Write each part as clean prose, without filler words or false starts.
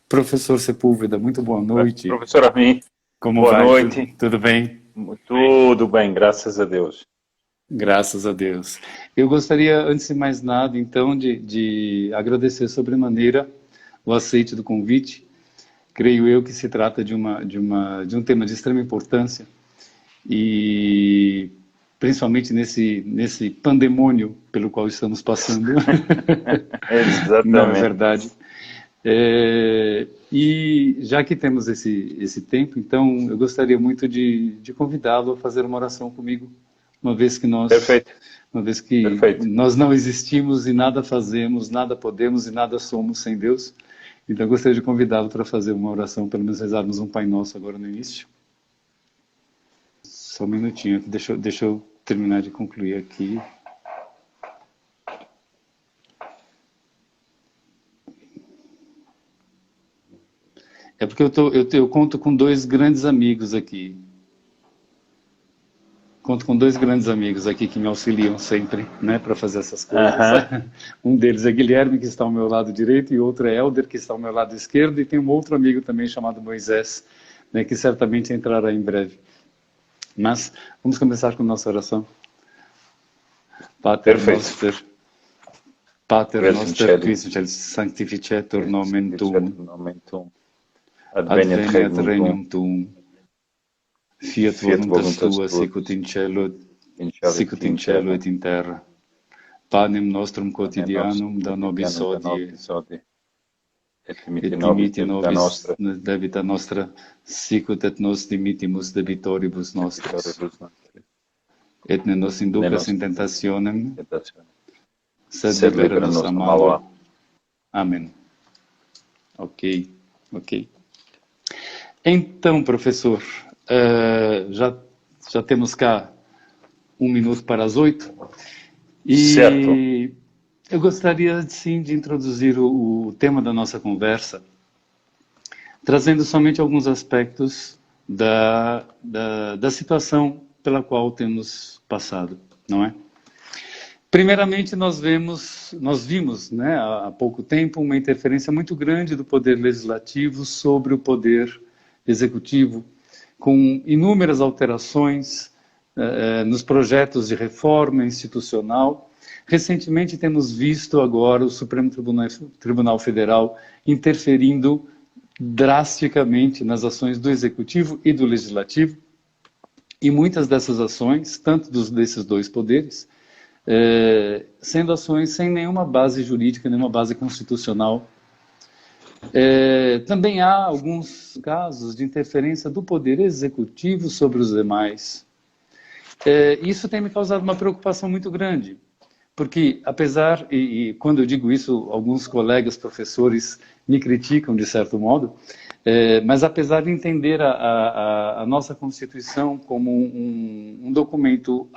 Professor Sepúlveda, muito boa noite. Professor Amin, Como boa vai? noite. Tudo bem? Tudo bem, graças a Deus. Graças a Deus. Eu gostaria, antes de mais nada, então, de agradecer sobremaneira o aceite do convite. Creio eu que se trata de um tema de extrema importância e principalmente nesse pandemônio pelo qual estamos passando. Não é Exatamente. verdade? E já que temos esse tempo, então eu gostaria muito de convidá-lo a fazer uma oração comigo, uma vez que Perfeito, perfeito. nós não existimos e nada fazemos, nada podemos e nada somos sem Deus. Então eu gostaria de convidá-lo para fazer uma oração, pelo menos rezarmos um Pai Nosso agora no início. Só um minutinho, deixa eu terminar de concluir aqui. É porque eu conto com dois grandes amigos aqui. Conto com dois grandes amigos aqui que me auxiliam sempre, né, para fazer essas coisas. Aham. Um deles é Guilherme, que está ao meu lado direito, e outro é Helder, que está ao meu lado esquerdo, e tem um outro amigo também chamado Moisés, né, que certamente entrará em breve. Mas vamos começar com nossa oração. Pater Perfeito. Noster, Pater Vel Noster, in qui in cielo sanctificetur nomen tuum, nomen tuum. Adveniat adveniat regnum regnum tuum. tuum, fiat Fiat voluntas voluntas tua, tua, sicut in cielo sicut in cielo et in terra. Panem nostrum Pane nostrum quotidianum da nobis quotidianum da hodie, nobis hodie, et et dimitti nobis dimitti debita nobis nostra, debita nostra, sicut et nos dimittimus debitoribus nostris. debitoribus nostri, Et ne nos et ne inducas nos in tentationem, tentationem, sed sed libera libera nos nos a a malo. malo. Amém. Ok, ok. Então, professor, já temos cá 1 minuto para as 8. Certo. E eu gostaria, sim, de introduzir o tema da nossa conversa, trazendo somente alguns aspectos da situação pela qual temos passado, não é? Primeiramente, nós vimos, né, há pouco tempo, uma interferência muito grande do poder legislativo sobre o poder executivo, com inúmeras alterações nos projetos de reforma institucional. Recentemente temos visto agora o Supremo Tribunal Federal interferindo drasticamente nas ações do Executivo e do Legislativo, e muitas dessas ações, tanto desses dois poderes, sendo ações sem nenhuma base jurídica, nenhuma base constitucional. Também há alguns casos de interferência do poder executivo sobre os demais. Isso tem me causado uma preocupação muito grande, porque apesar, e quando eu digo isso, alguns colegas professores me criticam de certo modo, mas apesar de entender a nossa Constituição como um documento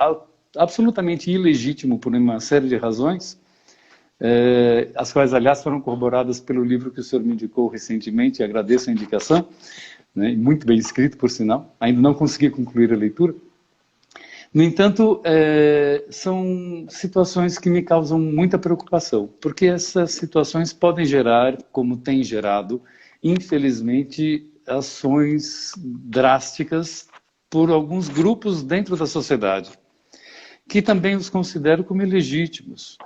absolutamente ilegítimo por uma série de razões, as quais, aliás, foram corroboradas pelo livro que o senhor me indicou recentemente, e agradeço a indicação, né, muito bem escrito, por sinal, ainda não consegui concluir a leitura. No entanto, são situações que me causam muita preocupação, porque essas situações podem gerar, como tem gerado, infelizmente, ações drásticas por alguns grupos dentro da sociedade, que também os considero como ilegítimos.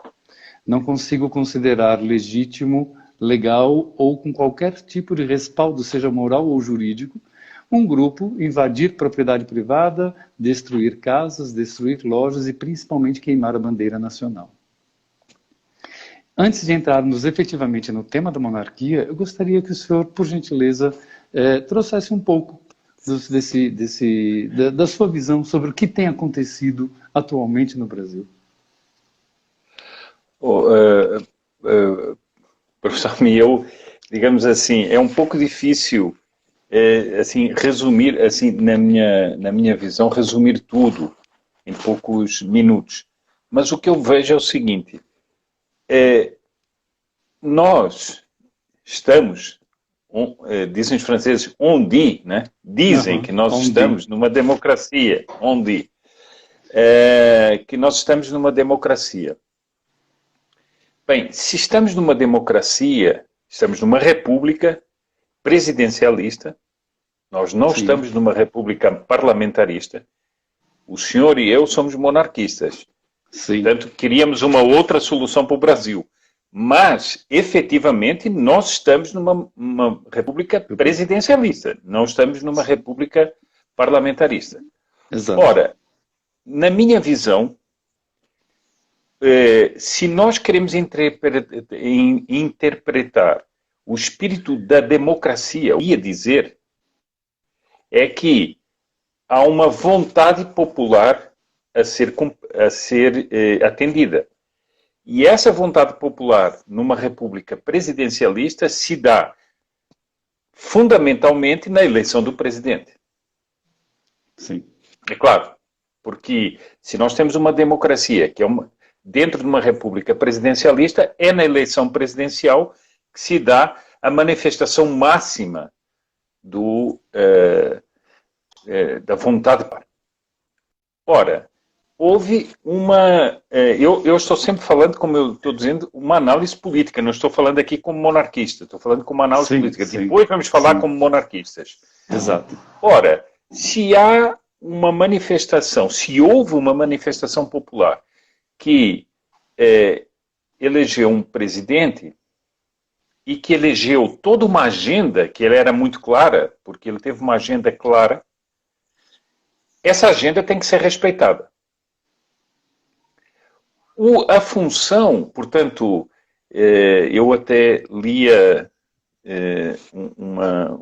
Não consigo considerar legítimo, legal ou com qualquer tipo de respaldo, seja moral ou jurídico, um grupo invadir propriedade privada, destruir casas, destruir lojas e principalmente queimar a bandeira nacional. Antes de entrarmos efetivamente no tema da monarquia, eu gostaria que o senhor, por gentileza, trouxesse um pouco da sua visão sobre o que tem acontecido atualmente no Brasil. Professor, eu, digamos assim, é um pouco difícil assim, resumir, assim, na minha visão, resumir tudo em poucos minutos. Mas o que eu vejo é o seguinte, nós estamos, dizem os franceses, on dit, né? Dizem que nós estamos numa democracia, on dit, que nós estamos numa democracia. Bem, se estamos numa democracia, estamos numa república, presidencialista, nós não Sim. estamos numa república parlamentarista, o senhor e eu somos monarquistas. Sim. Portanto, queríamos uma outra solução para o Brasil. Mas, efetivamente, nós estamos numa república presidencialista, não estamos numa república parlamentarista. Exato. Ora, na minha visão, se nós queremos interpretar o espírito da democracia, eu ia dizer é que há uma vontade popular a ser atendida. E essa vontade popular numa república presidencialista se dá fundamentalmente na eleição do presidente. Sim. É claro, porque se nós temos uma democracia que é dentro de uma república presidencialista, é na eleição presidencial que se dá a manifestação máxima da vontade. Ora, houve uma... Eu estou sempre falando, como eu estou dizendo, uma análise política. Não estou falando aqui como monarquista. Estou falando como uma análise política. Sim. Depois vamos falar como monarquistas. Exato. Ora, se há uma manifestação, se houve uma manifestação popular que elegeu um presidente e que elegeu toda uma agenda, que ele era muito clara, porque ele teve uma agenda clara, essa agenda tem que ser respeitada. A função, portanto, eu até lia uma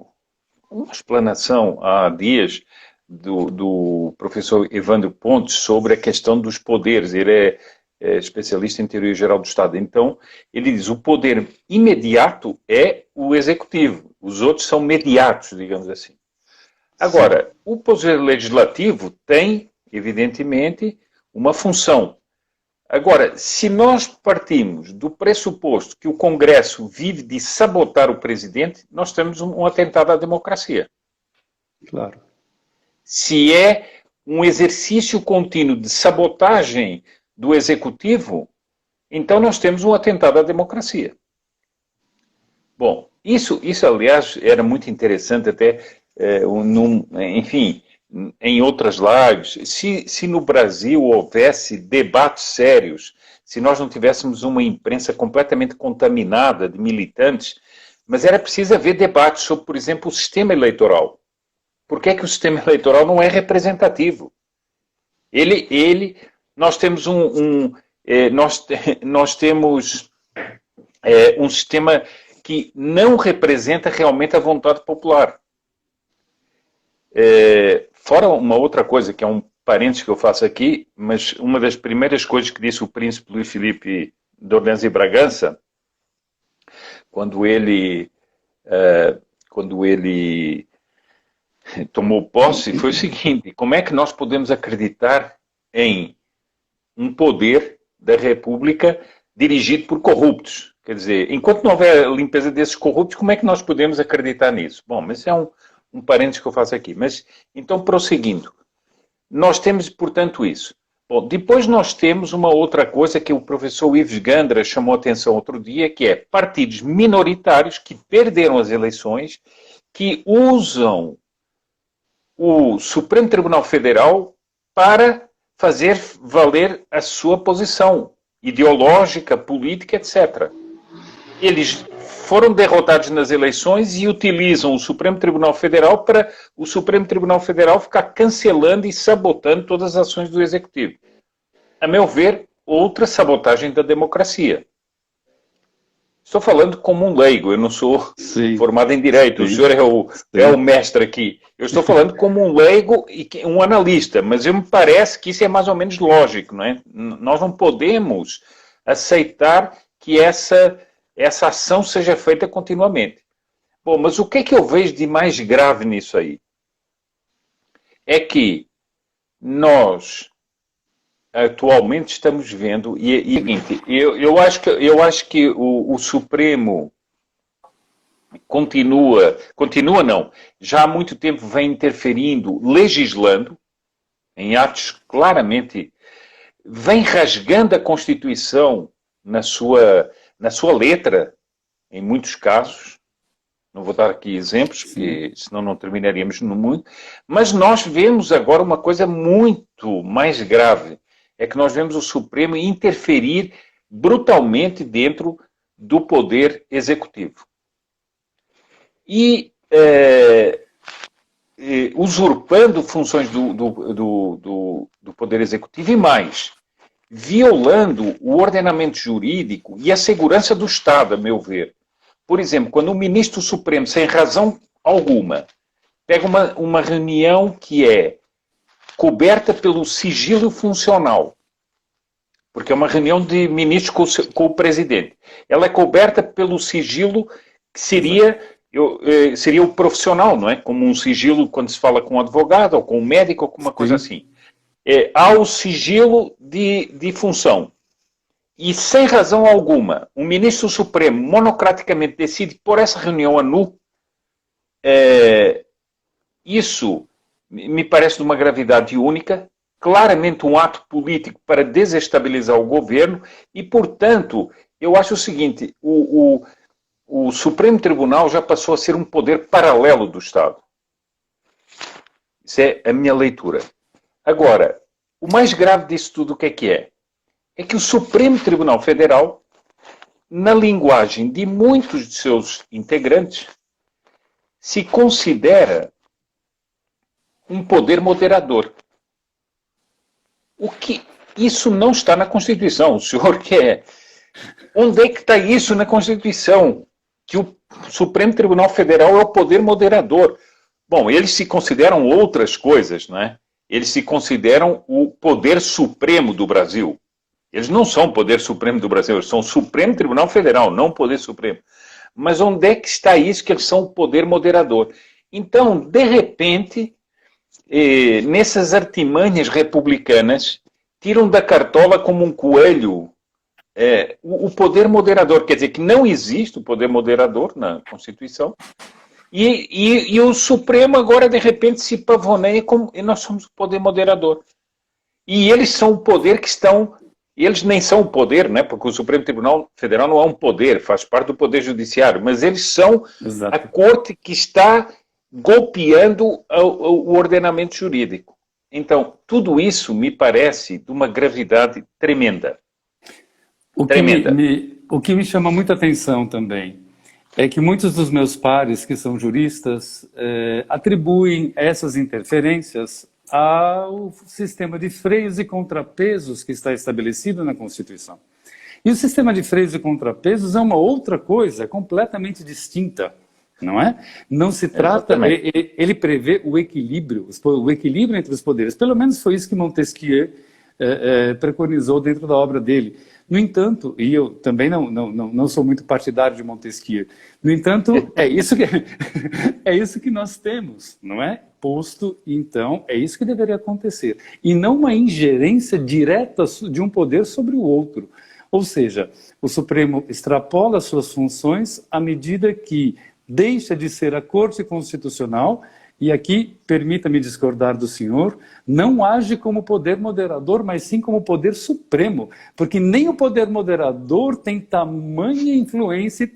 explanação há dias do professor Evandro Pontes sobre a questão dos poderes. Ele é especialista em teoria geral do Estado. Então, ele diz, o poder imediato é o executivo. Os outros são mediatos, digamos assim. Agora, o poder legislativo tem, evidentemente, uma função. Agora, se nós partimos do pressuposto que o Congresso vive de sabotar o presidente, nós temos um atentado à democracia. Claro. Se é um exercício contínuo de sabotagem do executivo, então nós temos um atentado à democracia. Bom, isso aliás, era muito interessante até, enfim, em outras lives. Se no Brasil houvesse debates sérios, se nós não tivéssemos uma imprensa completamente contaminada de militantes, mas era preciso haver debates sobre, por exemplo, o sistema eleitoral. Por que é que o sistema eleitoral não é representativo? Nós temos nós temos um sistema que não representa realmente a vontade popular. Fora uma outra coisa, que é um parênteses que eu faço aqui, mas uma das primeiras coisas que disse o príncipe Luís Filipe de Orleans e Bragança, quando ele tomou posse, foi o seguinte: como é que nós podemos acreditar em um poder da República dirigido por corruptos? Quer dizer, enquanto não houver limpeza desses corruptos, como é que nós podemos acreditar nisso? Bom, mas é um parênteses que eu faço aqui. Mas, então, prosseguindo, nós temos, portanto, isso. Bom, depois nós temos uma outra coisa que o professor Ives Gandra chamou a atenção outro dia, que é partidos minoritários que perderam as eleições, que usam o Supremo Tribunal Federal para fazer valer a sua posição ideológica, política, etc. Eles foram derrotados nas eleições e utilizam o Supremo Tribunal Federal para o Supremo Tribunal Federal ficar cancelando e sabotando todas as ações do Executivo. A meu ver, outra sabotagem da democracia. Estou falando como um leigo, eu não sou formado em Direito, o senhor é o mestre aqui. Eu estou falando como um leigo e um analista, mas me parece que isso é mais ou menos lógico, não é? Nós não podemos aceitar que essa ação seja feita continuamente. Bom, mas o que é que eu vejo de mais grave nisso aí? É que nós atualmente estamos vendo, e é o seguinte, eu acho que o Supremo continua não, já há muito tempo vem interferindo, legislando, em atos claramente, vem rasgando a Constituição na sua letra, em muitos casos, Não vou dar aqui exemplos, porque senão não terminaríamos no mundo. Mas nós vemos agora uma coisa muito mais grave. É que nós vemos o Supremo interferir brutalmente dentro do poder executivo. E usurpando funções do poder executivo e mais, violando o ordenamento jurídico e a segurança do Estado, a meu ver. Por exemplo, quando o ministro Supremo, sem razão alguma, pega uma reunião que é coberta pelo sigilo funcional, porque é uma reunião de ministros com o presidente, ela é coberta pelo sigilo que seria o profissional, não é? Como um sigilo quando se fala com um advogado, ou com um médico, ou com uma coisa assim. Há o sigilo de função. E sem razão alguma, o ministro Supremo monocraticamente decide pôr essa reunião a nu. Isso me parece de uma gravidade única, claramente um ato político para desestabilizar o governo e, portanto, eu acho o seguinte, o Supremo Tribunal já passou a ser um poder paralelo do Estado. Isso é a minha leitura. Agora, o mais grave disso tudo o que é? É que o Supremo Tribunal Federal, na linguagem de muitos de seus integrantes, se considera um poder moderador. O que isso não está na Constituição. O senhor quer? Onde é que está isso na Constituição? Que o Supremo Tribunal Federal é o poder moderador. Bom, eles se consideram outras coisas, não é? Eles se consideram o poder supremo do Brasil. Eles não são o poder supremo do Brasil, eles são o Supremo Tribunal Federal, não o poder supremo. Mas onde é que está isso que eles são o poder moderador? Então, de repente, nessas artimanhas republicanas, tiram da cartola como um coelho o poder moderador. Quer dizer que não existe o poder moderador na Constituição. E o Supremo agora, de repente, se pavoneia como nós somos o poder moderador. E eles são o poder que estão... Eles nem são o poder, né? Porque o Supremo Tribunal Federal não é um poder, faz parte do Poder Judiciário, mas eles são a corte que está golpeando o ordenamento jurídico. Então, tudo isso me parece de uma gravidade tremenda. O que me chama muita atenção também é que muitos dos meus pares, que são juristas, atribuem essas interferências ao sistema de freios e contrapesos que está estabelecido na Constituição. E o sistema de freios e contrapesos é uma outra coisa completamente distinta, não é? Não se trata... Ele prevê o equilíbrio entre os poderes. Pelo menos foi isso que Montesquieu preconizou dentro da obra dele. No entanto, e eu também não sou muito partidário de Montesquieu, no entanto, é isso que nós temos, não é? Posto, então, é isso que deveria acontecer. E não uma ingerência direta de um poder sobre o outro. Ou seja, o Supremo extrapola suas funções à medida que deixa de ser a Corte Constitucional, e aqui, permita-me discordar do senhor, não age como poder moderador, mas sim como poder supremo, porque nem o poder moderador tem tamanha influência e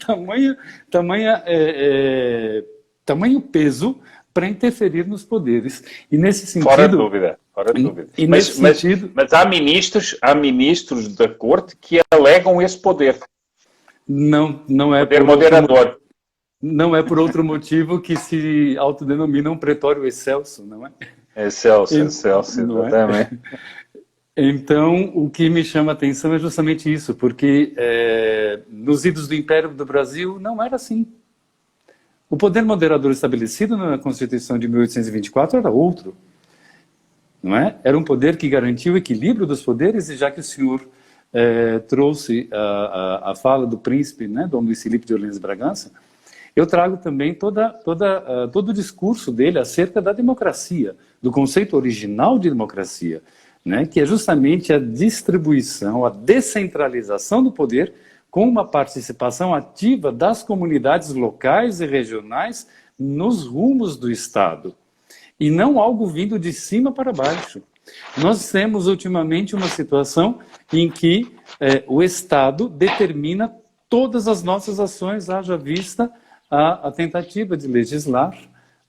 tamanho peso para interferir nos poderes. E nesse sentido... Fora dúvida. E nesse sentido... mas há ministros da Corte que alegam esse poder. Não é poder moderador. Não é por outro motivo que se autodenomina pretório excelso, não é? Excelso, exatamente. Então, o que me chama a atenção é justamente isso, porque nos idos do Império do Brasil não era assim. O poder moderador estabelecido na Constituição de 1824 era outro, não é? Era um poder que garantia o equilíbrio dos poderes, e já que o senhor trouxe a fala do príncipe, né, Dom Luís Felipe de Orleans Bragança, eu trago também todo o discurso dele acerca da democracia, do conceito original de democracia, né, que é justamente a distribuição, a descentralização do poder com uma participação ativa das comunidades locais e regionais nos rumos do Estado, e não algo vindo de cima para baixo. Nós temos ultimamente uma situação em que o Estado determina todas as nossas ações, haja vista a tentativa de legislar,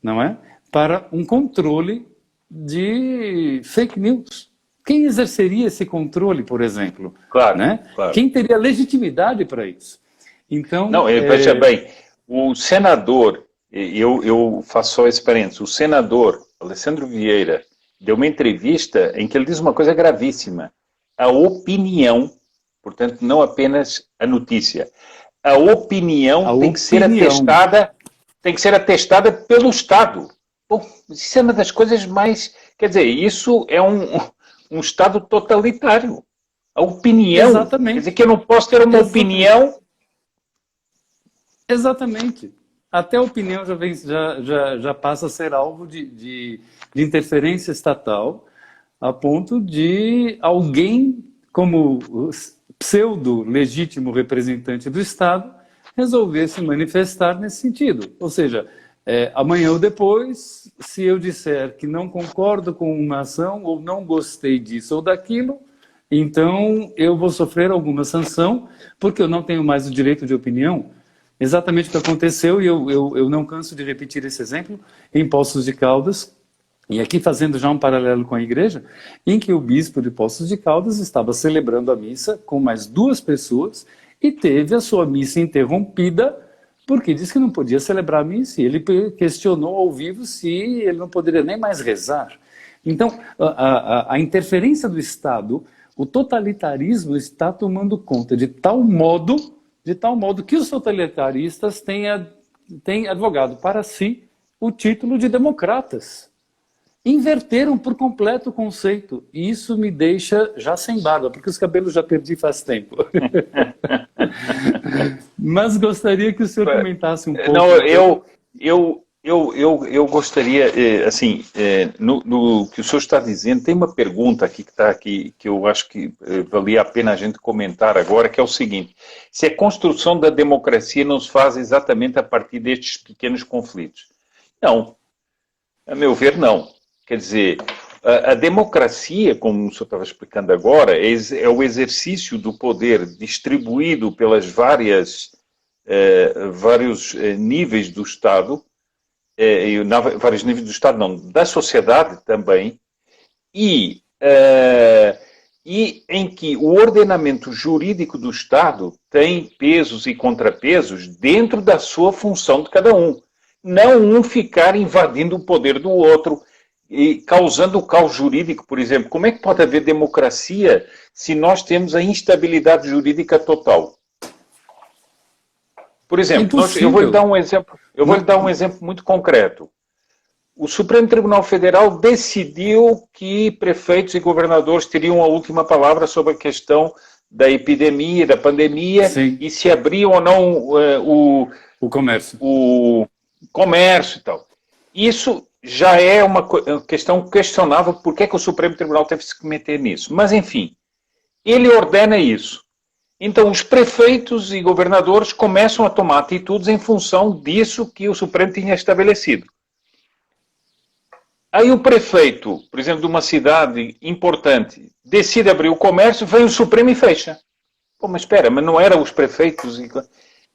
não é, para um controle de fake news. Quem exerceria esse controle, por exemplo? Claro, Né? claro. Quem teria legitimidade para isso? Então, não, veja bem, o senador, eu faço só esse parênteses, o senador Alessandro Vieira deu uma entrevista em que ele diz uma coisa gravíssima. A opinião, portanto, não apenas a notícia, a opinião tem que ser atestada pelo Estado. Bom, isso é uma das coisas mais... Quer dizer, isso é um Estado totalitário. A opinião. Exatamente. Quer dizer que eu não posso ter uma opinião... Exatamente. Até a opinião já passa a ser alvo de interferência estatal, a ponto de alguém, como pseudo-legítimo representante do Estado, resolver se manifestar nesse sentido. Ou seja, amanhã ou depois, se eu disser que não concordo com uma ação ou não gostei disso ou daquilo, então eu vou sofrer alguma sanção, porque eu não tenho mais o direito de opinião. Exatamente o que aconteceu, e eu não canso de repetir esse exemplo, em Poços de Caldas, e aqui fazendo já um paralelo com a igreja, em que o bispo de Poços de Caldas estava celebrando a missa com mais 2 pessoas e teve a sua missa interrompida porque disse que não podia celebrar a missa, e ele questionou ao vivo se ele não poderia nem mais rezar. Então, a interferência do Estado, o totalitarismo está tomando conta de tal modo que os totalitaristas têm advogado para si o título de democratas. Inverteram por completo o conceito. E isso me deixa já sem barba, porque os cabelos já perdi faz tempo. Mas gostaria que o senhor comentasse um pouco. Não, eu gostaria, assim, no que o senhor está dizendo, tem uma pergunta aqui que está aqui, que eu acho que valia a pena a gente comentar agora, que é o seguinte: se a construção da democracia não se faz exatamente a partir destes pequenos conflitos? Não. A meu ver, não. Quer dizer, a democracia, como o senhor estava explicando agora, é o exercício do poder distribuído pelas vários níveis do Estado, vários níveis do Estado, não, da sociedade também, e em que o ordenamento jurídico do Estado tem pesos e contrapesos dentro da sua função de cada um. Não um ficar invadindo o poder do outro e causando o caos jurídico, por exemplo. Como é que pode haver democracia se nós temos a instabilidade jurídica total? Por exemplo, eu vou lhe dar um exemplo. Vou lhe dar um exemplo muito concreto. O Supremo Tribunal Federal decidiu que prefeitos e governadores teriam a última palavra sobre a questão da epidemia, da pandemia, sim, e se abriam ou não o comércio. O comércio e tal. Isso já é uma questão questionável, por que o Supremo Tribunal teve que se meter nisso. Mas, enfim, ele ordena isso. Então, os prefeitos e governadores começam a tomar atitudes em função disso que o Supremo tinha estabelecido. Aí o prefeito, por exemplo, de uma cidade importante, decide abrir o comércio, vem o Supremo e fecha. Pô, mas espera, mas não eram os prefeitos...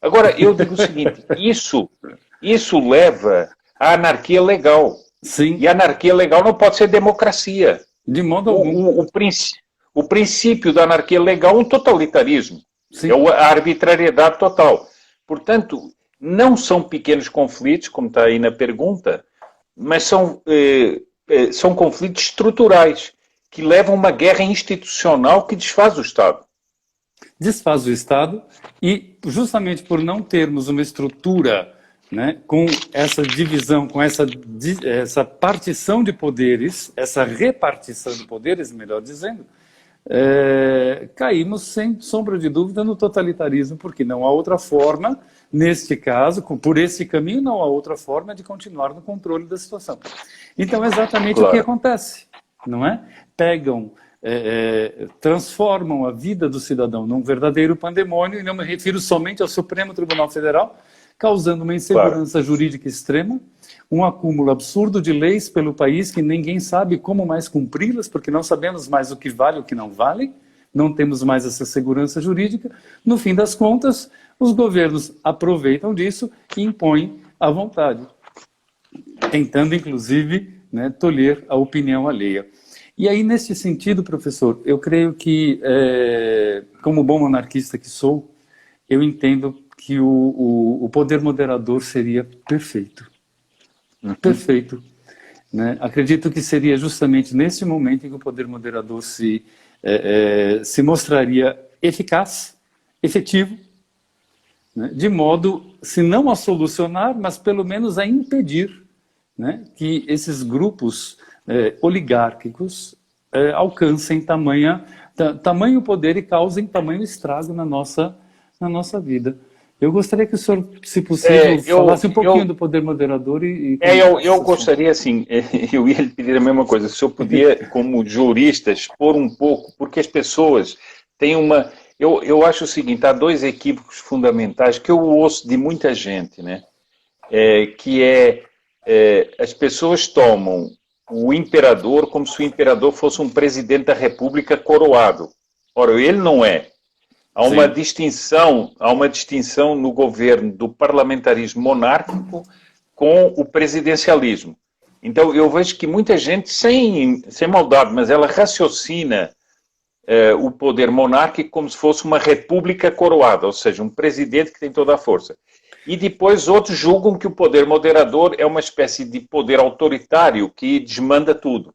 Agora, eu digo o seguinte, isso leva à anarquia legal. Sim. E a anarquia legal não pode ser democracia. De modo algum. O princípio da anarquia legal é um totalitarismo. Sim. É a arbitrariedade total. Portanto, não são pequenos conflitos, como está aí na pergunta, mas são conflitos estruturais que levam a uma guerra institucional que desfaz o Estado. Desfaz o Estado e, justamente por não termos uma estrutura, né, com essa divisão, com essa partição de poderes, essa repartição de poderes, melhor dizendo, caímos sem sombra de dúvida no totalitarismo, porque não há outra forma, neste caso, por esse caminho, não há outra forma de continuar no controle da situação. Então, é exatamente o que acontece, não é? Pegam, transformam a vida do cidadão num verdadeiro pandemônio, e não me refiro somente ao Supremo Tribunal Federal, causando uma insegurança jurídica extrema, um acúmulo absurdo de leis pelo país que ninguém sabe como mais cumpri-las, porque não sabemos mais o que vale e o que não vale, não temos mais essa segurança jurídica. No fim das contas, os governos aproveitam disso e impõem à vontade, tentando, inclusive, né, tolher a opinião alheia. E aí, nesse sentido, professor, eu creio que, como bom monarquista que sou, eu entendo que o poder moderador seria perfeito. Perfeito. Né? Acredito que seria justamente nesse momento em que o poder moderador se mostraria eficaz, efetivo, né? De modo, se não a solucionar, mas pelo menos a impedir, né, que esses grupos oligárquicos alcancem tamanho poder e causem tamanho estrago na nossa vida. Eu gostaria que o senhor, se possível, falasse um pouquinho do poder moderador eu gostaria, assim, eu ia lhe pedir a mesma coisa, se eu podia, como jurista, expor um pouco, porque as pessoas têm uma... Eu acho o seguinte, há dois equívocos fundamentais que eu ouço de muita gente, né? As pessoas tomam o imperador como se o imperador fosse um presidente da república coroado. Ora, ele não é. Há uma distinção no governo do parlamentarismo monárquico com o presidencialismo. Então, eu vejo que muita gente, sem maldade, mas ela raciocina o poder monárquico como se fosse uma república coroada, ou seja, um presidente que tem toda a força. E depois outros julgam que o poder moderador é uma espécie de poder autoritário que desmanda tudo.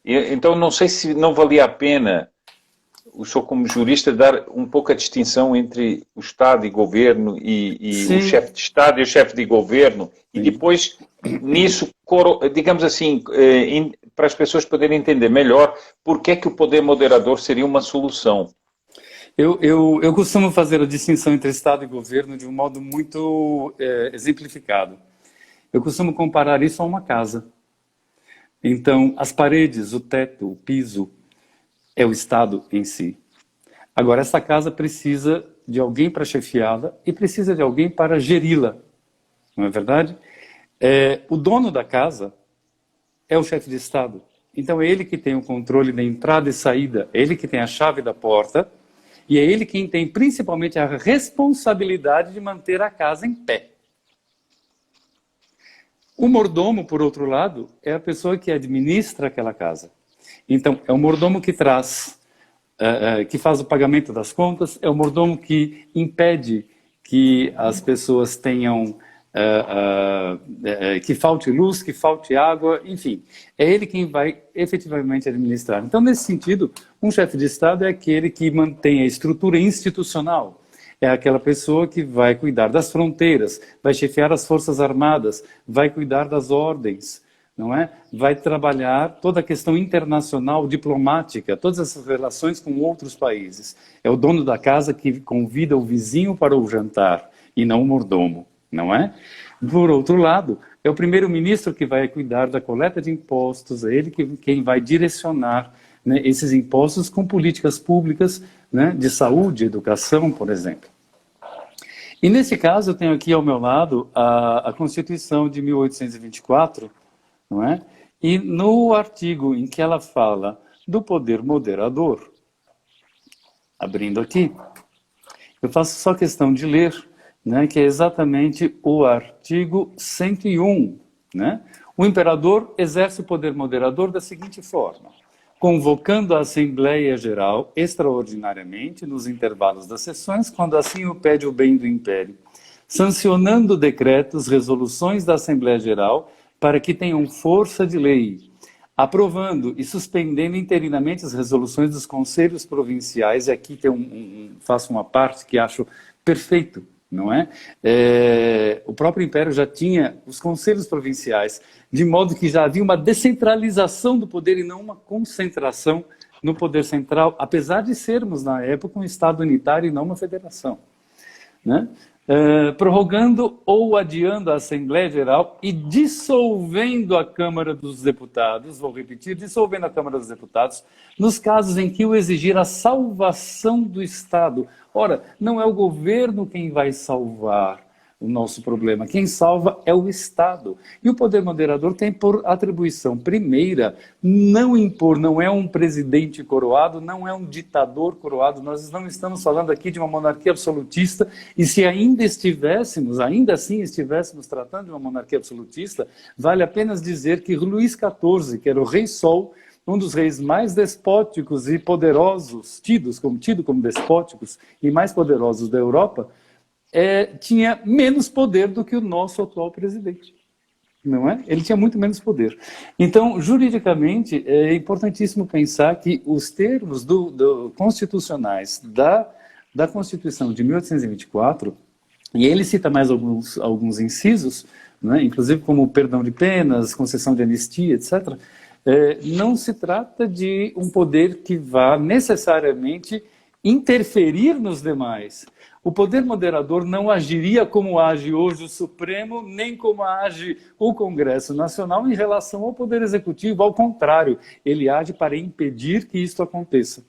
Então, não sei se não valia a pena o senhor, como jurista, dar um pouco a distinção entre o Estado e governo e o chefe de Estado e o chefe de governo. Sim. E depois, nisso, digamos assim, para as pessoas poderem entender melhor porque é que o poder moderador seria uma solução. Eu costumo fazer a distinção entre Estado e governo de um modo muito exemplificado. Eu costumo comparar isso a uma casa. Então, as paredes, o teto, o piso, é o Estado em si. Agora, essa casa precisa de alguém para chefiá-la e precisa de alguém para geri-la. Não é verdade? O dono da casa é o chefe de Estado. Então, é ele que tem o controle da entrada e saída, é ele que tem a chave da porta e é ele quem tem principalmente a responsabilidade de manter a casa em pé. O mordomo, por outro lado, é a pessoa que administra aquela casa. Então, é o mordomo que traz, que faz o pagamento das contas, é o mordomo que impede que as pessoas tenham, que falte luz, que falte água, enfim. É ele quem vai efetivamente administrar. Então, nesse sentido, um chefe de Estado é aquele que mantém a estrutura institucional. É aquela pessoa que vai cuidar das fronteiras, vai chefiar as Forças Armadas, vai cuidar das ordens, não é? Vai trabalhar toda a questão internacional, diplomática, todas essas relações com outros países. É o dono da casa que convida o vizinho para o jantar e não o mordomo, não é? Por outro lado, é o primeiro-ministro que vai cuidar da coleta de impostos, é ele quem vai direcionar, né, esses impostos com políticas públicas, né, de saúde, educação, por exemplo. E nesse caso, eu tenho aqui ao meu lado a Constituição de 1824, não é? E no artigo em que ela fala do poder moderador, abrindo aqui, eu faço só questão de ler, né, que é exatamente o artigo 101. Né? O imperador exerce o poder moderador da seguinte forma: convocando a Assembleia Geral extraordinariamente nos intervalos das sessões, quando assim o pede o bem do Império, sancionando decretos, resoluções da Assembleia Geral para que tenham força de lei, aprovando e suspendendo interinamente as resoluções dos conselhos provinciais, e aqui faço uma parte que acho perfeito, não é? O próprio Império já tinha os conselhos provinciais, de modo que já havia uma descentralização do poder e não uma concentração no poder central, apesar de sermos, na época, um Estado unitário e não uma federação. Né? Prorrogando ou adiando a Assembleia Geral e dissolvendo a Câmara dos Deputados, vou repetir, dissolvendo a Câmara dos Deputados, nos casos em que o exigir a salvação do Estado. Ora, não é o governo quem vai salvar, o nosso problema. Quem salva é o Estado. E o poder moderador tem por atribuição primeira não impor, não é um presidente coroado, não é um ditador coroado. Nós não estamos falando aqui de uma monarquia absolutista, e se ainda assim estivéssemos tratando de uma monarquia absolutista, vale apenas dizer que Luís XIV, que era o rei Sol, um dos reis mais despóticos e poderosos, tido como despóticos e mais poderosos da Europa, tinha menos poder do que o nosso atual presidente. Não é? Ele tinha muito menos poder. Então, juridicamente, é importantíssimo pensar que os termos constitucionais da Constituição de 1824, e ele cita mais alguns incisos, né, inclusive como perdão de penas, concessão de anistia, etc., não se trata de um poder que vá necessariamente interferir nos demais. O poder moderador não agiria como age hoje o Supremo, nem como age o Congresso Nacional em relação ao Poder Executivo. Ao contrário, ele age para impedir que isso aconteça.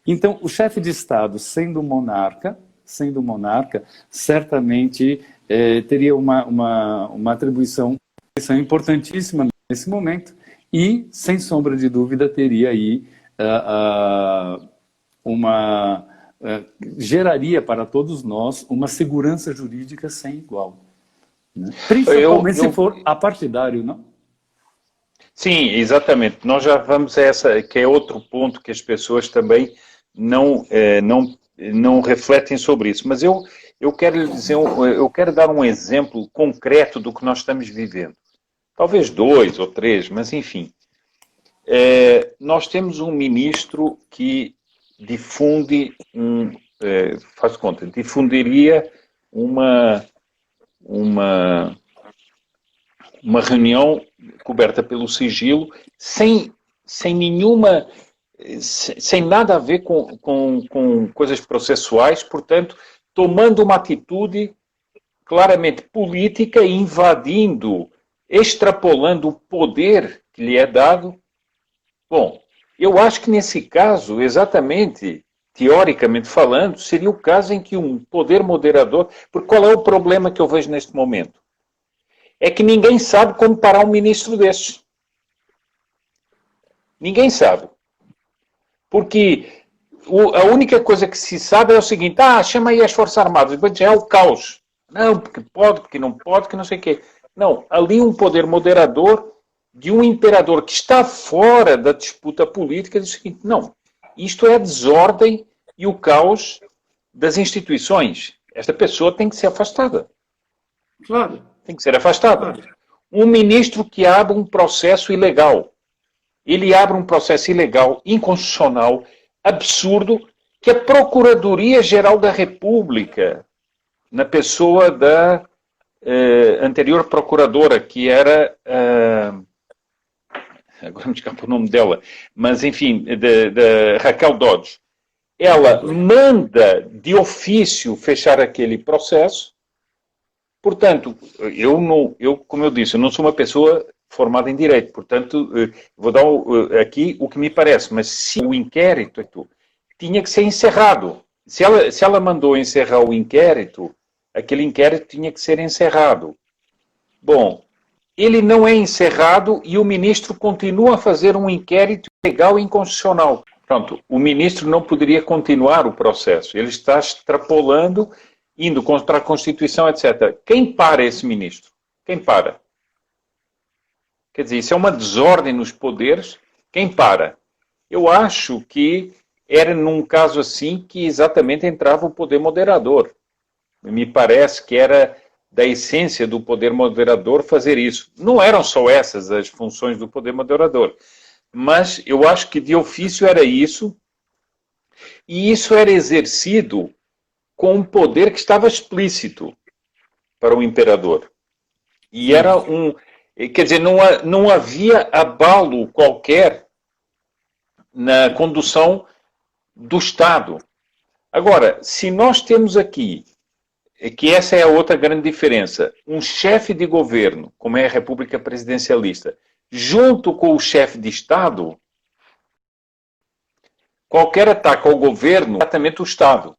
Então, o chefe de Estado, sendo monarca, certamente teria uma atribuição importantíssima nesse momento e, sem sombra de dúvida, teria aí geraria para todos nós uma segurança jurídica sem igual. Né? Principalmente se for apartidário, não? Sim, exatamente. Nós já vamos a essa, que é outro ponto que as pessoas também não refletem sobre isso. Mas eu quero lhe dizer, eu quero dar um exemplo concreto do que nós estamos vivendo. Talvez 2 ou 3, mas enfim. Nós temos um ministro que difundiria uma reunião coberta pelo sigilo sem nada a ver com coisas processuais, portanto, tomando uma atitude claramente política, invadindo, extrapolando o poder que lhe é dado. Bom, eu acho que nesse caso, exatamente, teoricamente falando, seria o caso em que um poder moderador... Porque qual é o problema que eu vejo neste momento? É que ninguém sabe como parar um ministro desses. Ninguém sabe. Porque a única coisa que se sabe é o seguinte: chama aí as Forças Armadas, depois já é o caos. Não, porque pode, porque não pode, que não sei o quê. Não, ali um poder moderador de um imperador que está fora da disputa política diz o seguinte: não, isto é a desordem e o caos das instituições. Esta pessoa tem que ser afastada. Claro. Tem que ser afastada. Claro. Um ministro que abre um processo ilegal. Ele abre um processo ilegal, inconstitucional, absurdo, que a Procuradoria-Geral da República, na pessoa da anterior procuradora, que era... agora me escapa o nome dela, mas enfim, da Raquel Dodge, ela manda de ofício fechar aquele processo. Portanto, como eu disse, eu não sou uma pessoa formada em direito, portanto, vou dar aqui o que me parece, mas se o inquérito tinha que ser encerrado, se ela mandou encerrar o inquérito, aquele inquérito tinha que ser encerrado. Bom, ele não é encerrado e o ministro continua a fazer um inquérito ilegal e inconstitucional. Pronto, o ministro não poderia continuar o processo, ele está extrapolando, indo contra a Constituição, etc. Quem para esse ministro? Quem para? Quer dizer, isso é uma desordem nos poderes. Quem para? Eu acho que era num caso assim que exatamente entrava o poder moderador. Me parece que era da essência do poder moderador fazer isso. Não eram só essas as funções do poder moderador, mas eu acho que de ofício era isso, e isso era exercido com um poder que estava explícito para o imperador. E era quer dizer, não havia abalo qualquer na condução do Estado. Agora, se nós temos aqui, que essa é a outra grande diferença, um chefe de governo, como é a República Presidencialista, junto com o chefe de Estado, qualquer ataque ao governo é exatamente o Estado.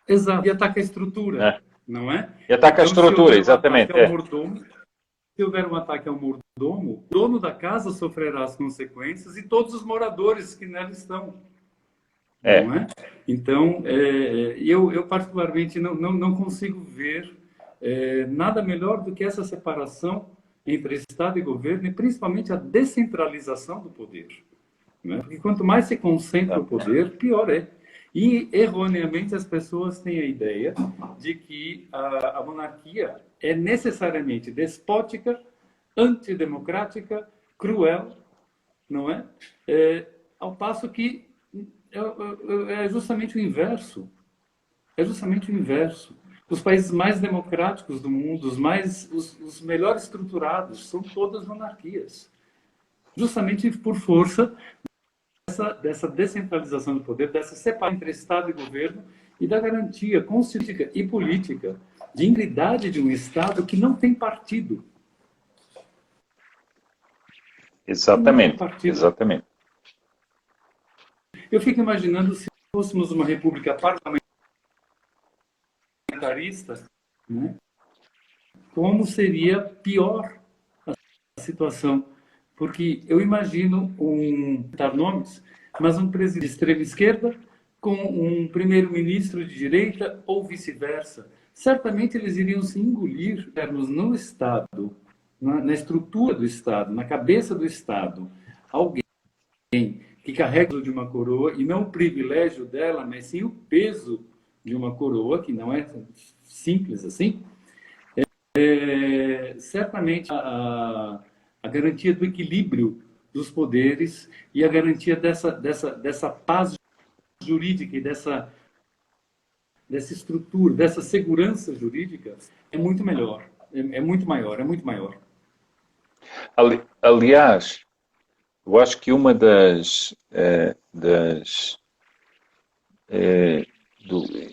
Exato, e ataca a estrutura, né? não é? E ataca a Então, se estrutura, houver um exatamente. ataque ao mordomo, se houver um ataque ao mordomo, o dono da casa sofrerá as consequências e todos os moradores que nela estão, É, não é? Então, eu particularmente não consigo ver nada melhor do que essa separação entre Estado e governo e principalmente a descentralização do poder. Né? Porque quanto mais se concentra o poder, pior é. E, erroneamente, as pessoas têm a ideia de que a monarquia é necessariamente despótica, antidemocrática, cruel, não é? Ao passo que é justamente o inverso. É justamente o inverso. Os países mais democráticos do mundo, os melhores estruturados, são todas monarquias. Justamente por força dessa descentralização do poder, dessa separação entre Estado e governo e da garantia constitucional e política de integridade de um Estado que não tem partido. Não tem exatamente, partido. exatamente. Eu fico imaginando se fôssemos uma república parlamentarista, né, como seria pior a situação. Porque eu imagino dar nomes, mas um presidente de extrema esquerda com um primeiro-ministro de direita ou vice-versa. Certamente eles iriam se engolir no Estado, na estrutura do Estado, na cabeça do Estado. Alguém que carrega de uma coroa, e não o privilégio dela, mas sim o peso de uma coroa, que não é simples assim, certamente a garantia do equilíbrio dos poderes e a garantia dessa paz jurídica e dessa estrutura, dessa segurança jurídica é muito melhor, é muito maior, é muito maior. Aliás, eu acho que uma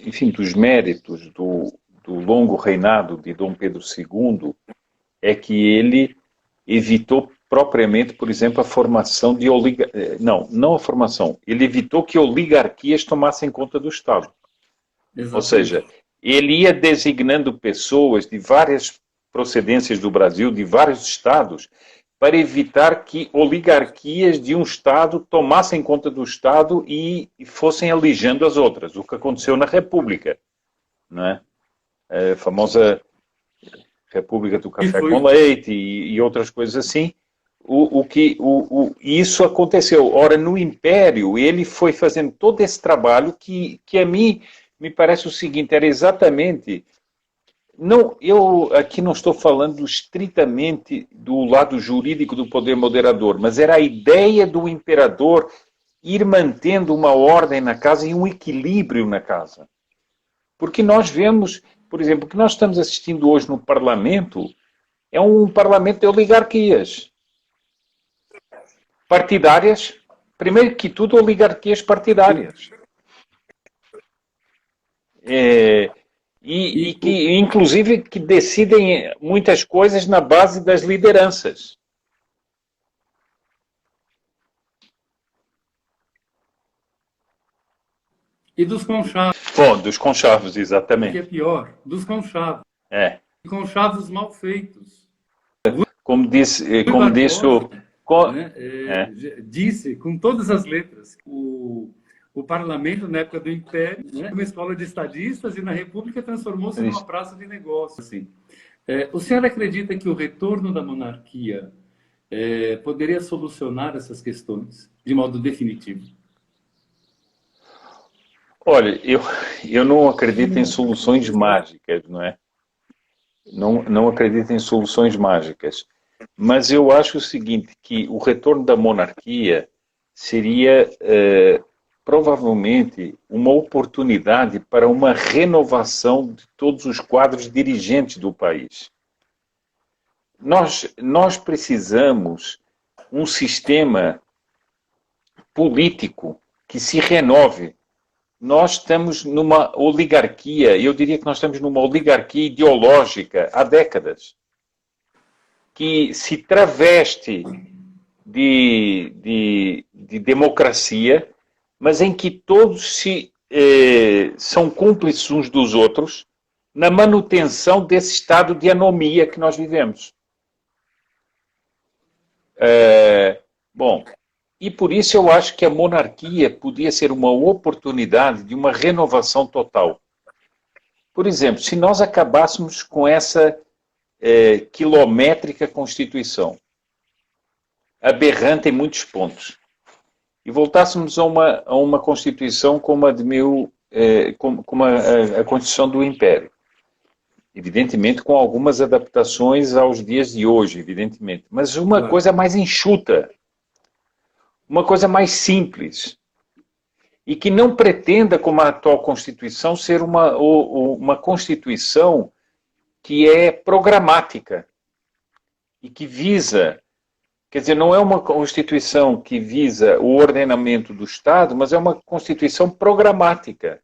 enfim, dos méritos do longo reinado de Dom Pedro II é que ele evitou propriamente, por exemplo, a formação de não a formação, ele evitou que oligarquias tomassem conta do Estado. Exatamente. Ou seja, ele ia designando pessoas de várias procedências do Brasil, de vários estados, para evitar que oligarquias de um Estado tomassem conta do Estado e fossem alijando as outras, o que aconteceu na República, não é? A famosa República do Café com Leite e outras coisas assim. Isso aconteceu. Ora, no Império, ele foi fazendo todo esse trabalho que a mim me parece o seguinte, era exatamente... Não, eu aqui não estou falando estritamente do lado jurídico do poder moderador, mas era a ideia do imperador ir mantendo uma ordem na casa e um equilíbrio na casa. Porque nós vemos, por exemplo, o que nós estamos assistindo hoje no Parlamento é um parlamento de oligarquias partidárias, primeiro que tudo, oligarquias partidárias. E que, inclusive, que decidem muitas coisas na base das lideranças. E dos conchavos. Bom, dos conchavos, exatamente. Que é pior, dos conchavos. É. Conchavos mal feitos. Como disse o... Disse, com todas as letras, o parlamento, na época do Império, né, uma escola de estadistas, e na República transformou-se numa praça de negócios. Assim. O senhor acredita que o retorno da monarquia poderia solucionar essas questões de modo definitivo? Olha, eu não acredito em soluções mágicas, não é? Não acredito em soluções mágicas. Mas eu acho o seguinte, que o retorno da monarquia seria provavelmente uma oportunidade para uma renovação de todos os quadros dirigentes do país. Nós precisamos um sistema político que se renove. Nós estamos numa oligarquia, eu diria que nós estamos numa oligarquia ideológica há décadas, que se traveste de democracia, mas em que todos se são cúmplices uns dos outros na manutenção desse estado de anomia que nós vivemos. Bom, e por isso eu acho que a monarquia podia ser uma oportunidade de uma renovação total. Por exemplo, se nós acabássemos com essa quilométrica Constituição, aberrante em muitos pontos, e voltássemos a uma Constituição como a a Constituição do Império. Evidentemente, com algumas adaptações aos dias de hoje, evidentemente. Mas uma coisa mais enxuta, uma coisa mais simples, e que não pretenda, como a atual Constituição, ser uma Constituição que é programática e que visa, quer dizer, não é uma Constituição que visa o ordenamento do Estado, mas é uma Constituição programática.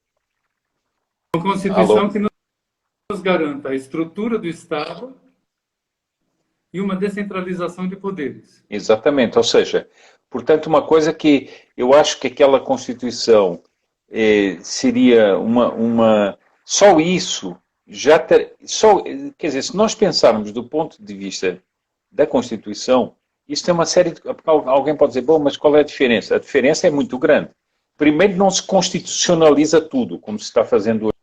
Uma Constituição que nos garanta a estrutura do Estado e uma descentralização de poderes. Exatamente, ou seja, portanto, uma coisa que eu acho que aquela Constituição seria só isso, quer dizer, se nós pensarmos do ponto de vista da Constituição, isso tem uma série de... Alguém pode dizer, bom, mas qual é a diferença? A diferença é muito grande. Primeiro, não se constitucionaliza tudo, como se está fazendo hoje.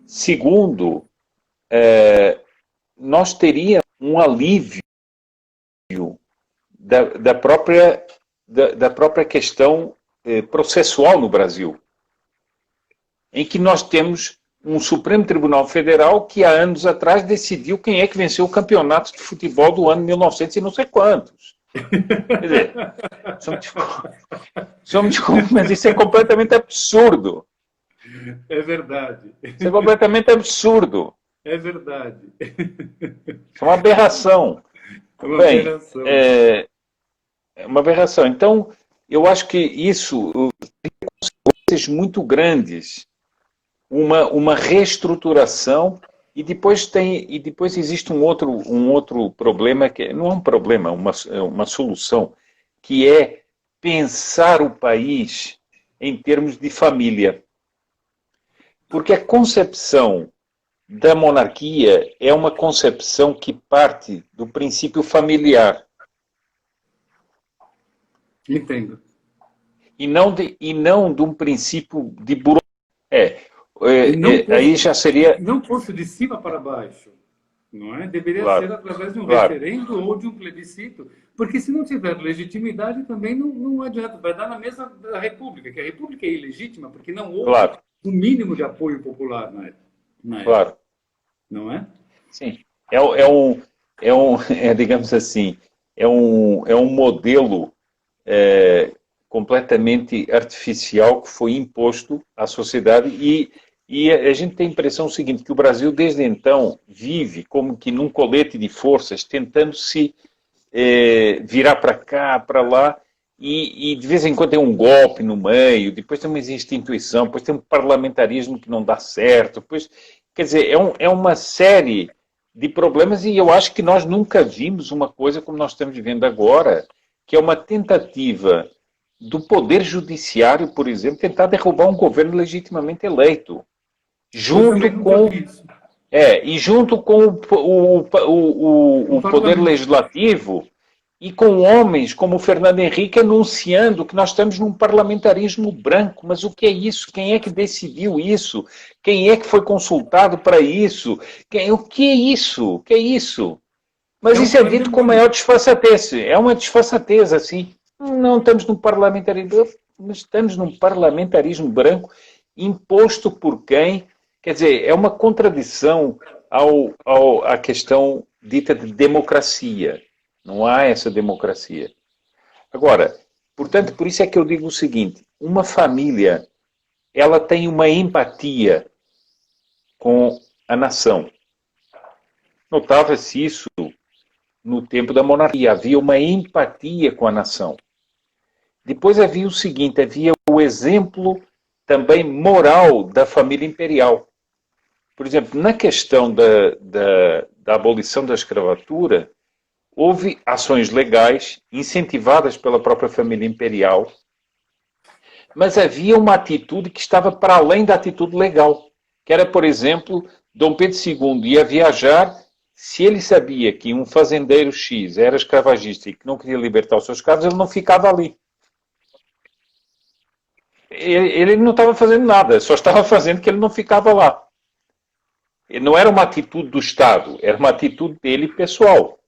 Segundo, nós teríamos um alívio da própria questão processual no Brasil, em que nós temos um Supremo Tribunal Federal que há anos atrás decidiu quem é que venceu o campeonato de futebol do ano 1900 e não sei quantos. Quer dizer, só me desculpe, mas isso é completamente absurdo. É verdade. Isso é completamente absurdo. É verdade. Isso é uma aberração. É uma aberração. É uma aberração. Então, eu acho que isso tem consequências muito grandes. Uma reestruturação e depois existe um outro problema, que não é um problema, uma solução, que é pensar o país em termos de família. Porque a concepção da monarquia é uma concepção que parte do princípio familiar. Entendo. E não de um princípio de burocracia. Aí já seria... Não fosse de cima para baixo, não é? Deveria ser através de um referendo ou de um plebiscito, porque se não tiver legitimidade também não adianta, vai dar na mesma da República, que a República é ilegítima porque não houve o mínimo de apoio popular na época. Não é? Sim. Digamos assim, é um modelo completamente artificial que foi imposto à sociedade e a gente tem a impressão seguinte, que o Brasil desde então vive como que num colete de forças, tentando se virar para cá, para lá, e de vez em quando tem um golpe no meio, depois tem uma instituição, depois tem um parlamentarismo que não dá certo, depois, quer dizer, é uma série de problemas e eu acho que nós nunca vimos uma coisa como nós estamos vivendo agora, que é uma tentativa do Poder Judiciário, por exemplo, tentar derrubar um governo legitimamente eleito. Junto com o Poder Legislativo e com homens como o Fernando Henrique anunciando que nós estamos num parlamentarismo branco. Mas o que é isso? Quem é que decidiu isso? Quem é que foi consultado para isso? O que é isso? O que é isso? Mas isso é dito com maior disfarçatez. É uma disfarçatez, assim. Não estamos num parlamentarismo, mas estamos num parlamentarismo branco imposto por quem? Quer dizer, é uma contradição à questão dita de democracia. Não há essa democracia. Agora, portanto, por isso é que eu digo o seguinte, uma família, ela tem uma empatia com a nação. Notava-se isso no tempo da monarquia, havia uma empatia com a nação. Depois havia o seguinte, havia o exemplo também moral da família imperial. Por exemplo, na questão da abolição da escravatura, houve ações legais incentivadas pela própria família imperial Mas havia uma atitude que estava para além da atitude legal, que era, por exemplo, Dom Pedro II ia viajar, se ele sabia que um fazendeiro X era escravagista e que não queria libertar os seus escravos, ele não ficava ali. Ele não estava fazendo nada, só estava fazendo que ele não ficava lá. Não era uma atitude do Estado, era uma atitude dele pessoal.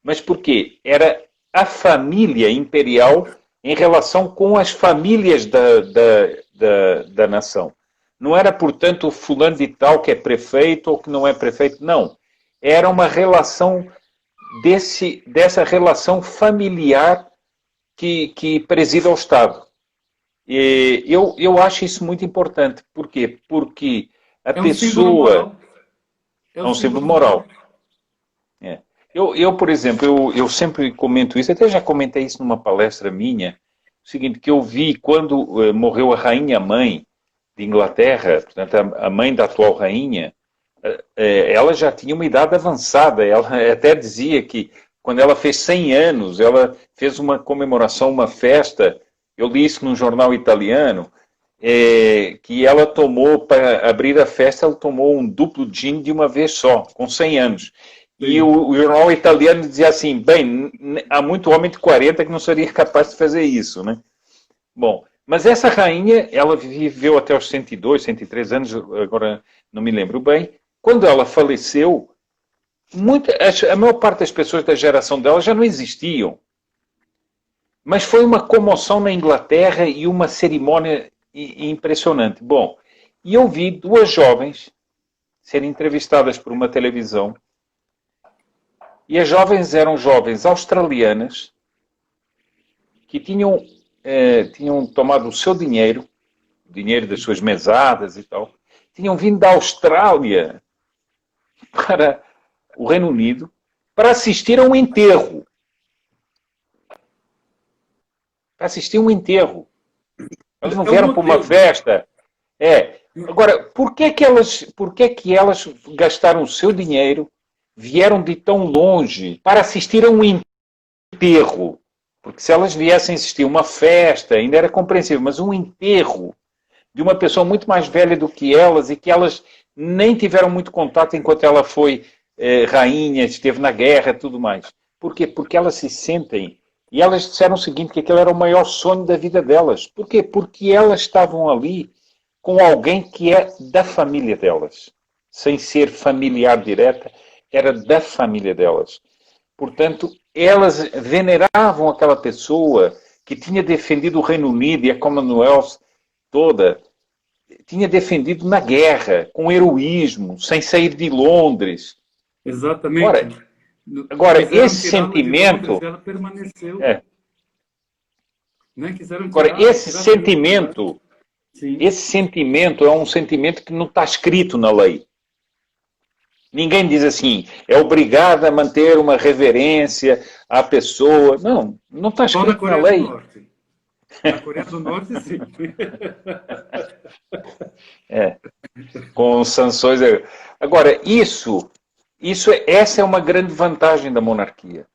Mas por quê? Era a família imperial em relação com as famílias da nação. Não era, portanto, o fulano de tal que é prefeito ou que não é prefeito, não. Era uma relação dessa relação familiar que presida ao Estado. E eu acho isso muito importante. Por quê? Porque a pessoa... É um símbolo moral. É. Por exemplo, eu sempre comento isso, até já comentei isso numa palestra minha, o seguinte, que eu vi quando morreu a rainha-mãe de Inglaterra, portanto, a mãe da atual rainha, ela já tinha uma idade avançada, ela até dizia que quando ela fez 100 anos, ela fez uma comemoração, uma festa, eu li isso num jornal italiano, que ela tomou, para abrir a festa, ela tomou um duplo gin de uma vez só, com 100 anos. E o jornal italiano dizia assim, bem, há muito homem de 40 que não seria capaz de fazer isso, né? Bom, mas essa rainha, ela viveu até os 102, 103 anos, agora não me lembro bem. Quando ela faleceu, a maior parte das pessoas da geração dela já não existiam. Mas foi uma comoção na Inglaterra e uma cerimônia impressionante. Bom, e eu vi duas jovens serem entrevistadas por uma televisão. E as jovens eram jovens australianas que tinham tomado o seu dinheiro, o dinheiro das suas mesadas e tal, tinham vindo da Austrália para o Reino Unido para assistir a um enterro. Para assistir a um enterro. Elas não vieram para uma festa. Agora, por que que elas gastaram o seu dinheiro, vieram de tão longe para assistir a um enterro? Porque se elas viessem assistir a uma festa, ainda era compreensível, mas um enterro de uma pessoa muito mais velha do que elas e que elas nem tiveram muito contato enquanto ela foi rainha, esteve na guerra e tudo mais. Por quê? Porque elas se sentem... E elas disseram o seguinte, que aquele era o maior sonho da vida delas. Por quê? Porque elas estavam ali com alguém que é da família delas. Sem ser familiar direta, era da família delas. Portanto, elas veneravam aquela pessoa que tinha defendido o Reino Unido e a Commonwealth toda, tinha defendido na guerra, com heroísmo, sem sair de Londres. Exatamente. Agora esse sentimento... Londres, ela permaneceu. Né? Agora, esse sentimento é um sentimento que não está escrito na lei. Ninguém diz assim, é obrigado a manter uma reverência à pessoa. Não está escrito na lei. Na Coreia do Norte, sim. Com sanções. Agora, essa é uma grande vantagem da monarquia.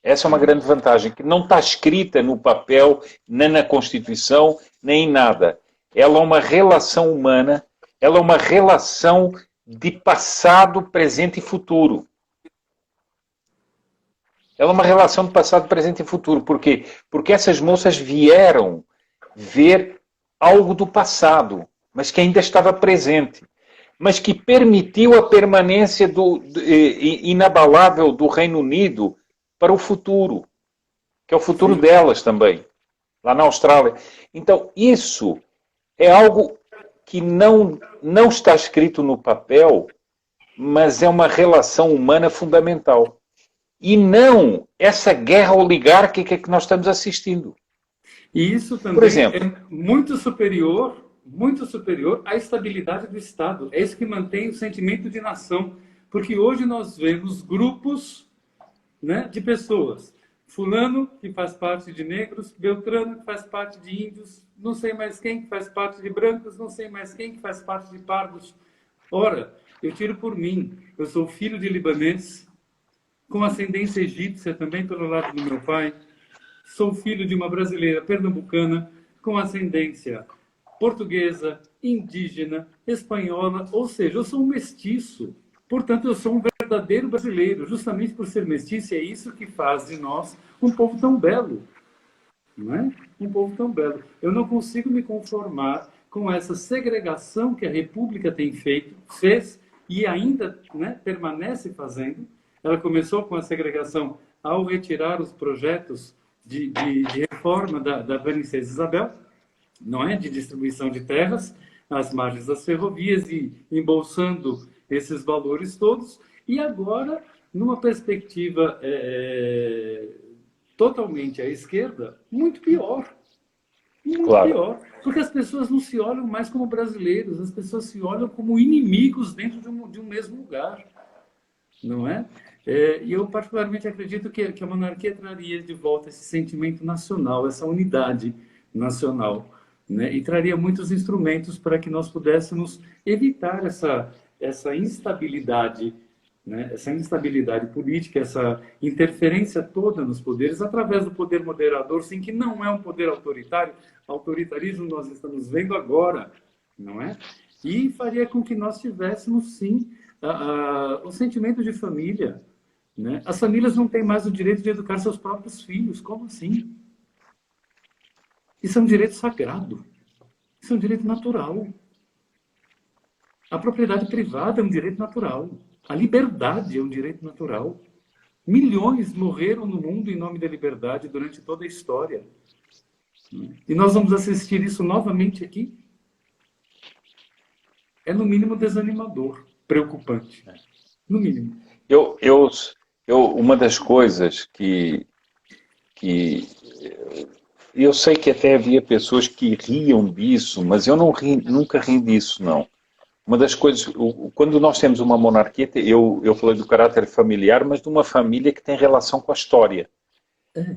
Essa é uma grande vantagem, que não está escrita no papel, nem na Constituição, nem em nada. Ela é uma relação humana, ela é uma relação de passado, presente e futuro. Ela é uma relação de passado, presente e futuro. Por quê? Porque essas moças vieram ver algo do passado, mas que ainda estava presente. Mas que permitiu a permanência inabalável do Reino Unido para o futuro, que é o futuro delas também, lá na Austrália. Então, isso é algo que não está escrito no papel, mas é uma relação humana fundamental. E não essa guerra oligárquica que nós estamos assistindo. E isso também, por exemplo, é muito superior à estabilidade do Estado. É isso que mantém o sentimento de nação. Porque hoje nós vemos grupos, né, de pessoas. Fulano, que faz parte de negros, Beltrano, que faz parte de índios, não sei mais quem, que faz parte de brancos, não sei mais quem, que faz parte de pardos. Ora, eu tiro por mim. Eu sou filho de libanês, com ascendência egípcia também pelo lado do meu pai. Sou filho de uma brasileira pernambucana, com ascendência portuguesa, indígena, espanhola, ou seja, eu sou um mestiço. Portanto, eu sou um verdadeiro brasileiro, justamente por ser mestiço, e é isso que faz de nós um povo tão belo. Não é? Um povo tão belo. Eu não consigo me conformar com essa segregação que a República fez e ainda, né, permanece fazendo. Ela começou com a segregação ao retirar os projetos de reforma da Princesa Isabel, não é? De distribuição de terras às margens das ferrovias e embolsando esses valores todos. E agora, numa perspectiva totalmente à esquerda, muito pior. Muito Claro. pior. Porque as pessoas não se olham mais como brasileiros, as pessoas se olham como inimigos dentro de um mesmo lugar. Não é? E eu particularmente acredito que a monarquia traria de volta esse sentimento nacional, essa unidade nacional, né? E traria muitos instrumentos para que nós pudéssemos evitar essa instabilidade, né? Essa instabilidade política, essa interferência toda nos poderes, através do poder moderador, sim, que não é um poder autoritário. Autoritarismo nós estamos vendo agora, não é? E faria com que nós tivéssemos, sim, o sentimento de família, né? As famílias não têm mais o direito de educar seus próprios filhos. Como assim? Isso é um direito sagrado. Isso é um direito natural. A propriedade privada é um direito natural. A liberdade é um direito natural. Milhões morreram no mundo em nome da liberdade durante toda a história. E nós vamos assistir isso novamente aqui? É, no mínimo, desanimador, preocupante. No mínimo. Uma das coisas que eu sei que até havia pessoas que riam disso, mas eu nunca ri disso, não. Uma das coisas, quando nós temos uma monarquia, eu falei do caráter familiar, mas de uma família que tem relação com a história,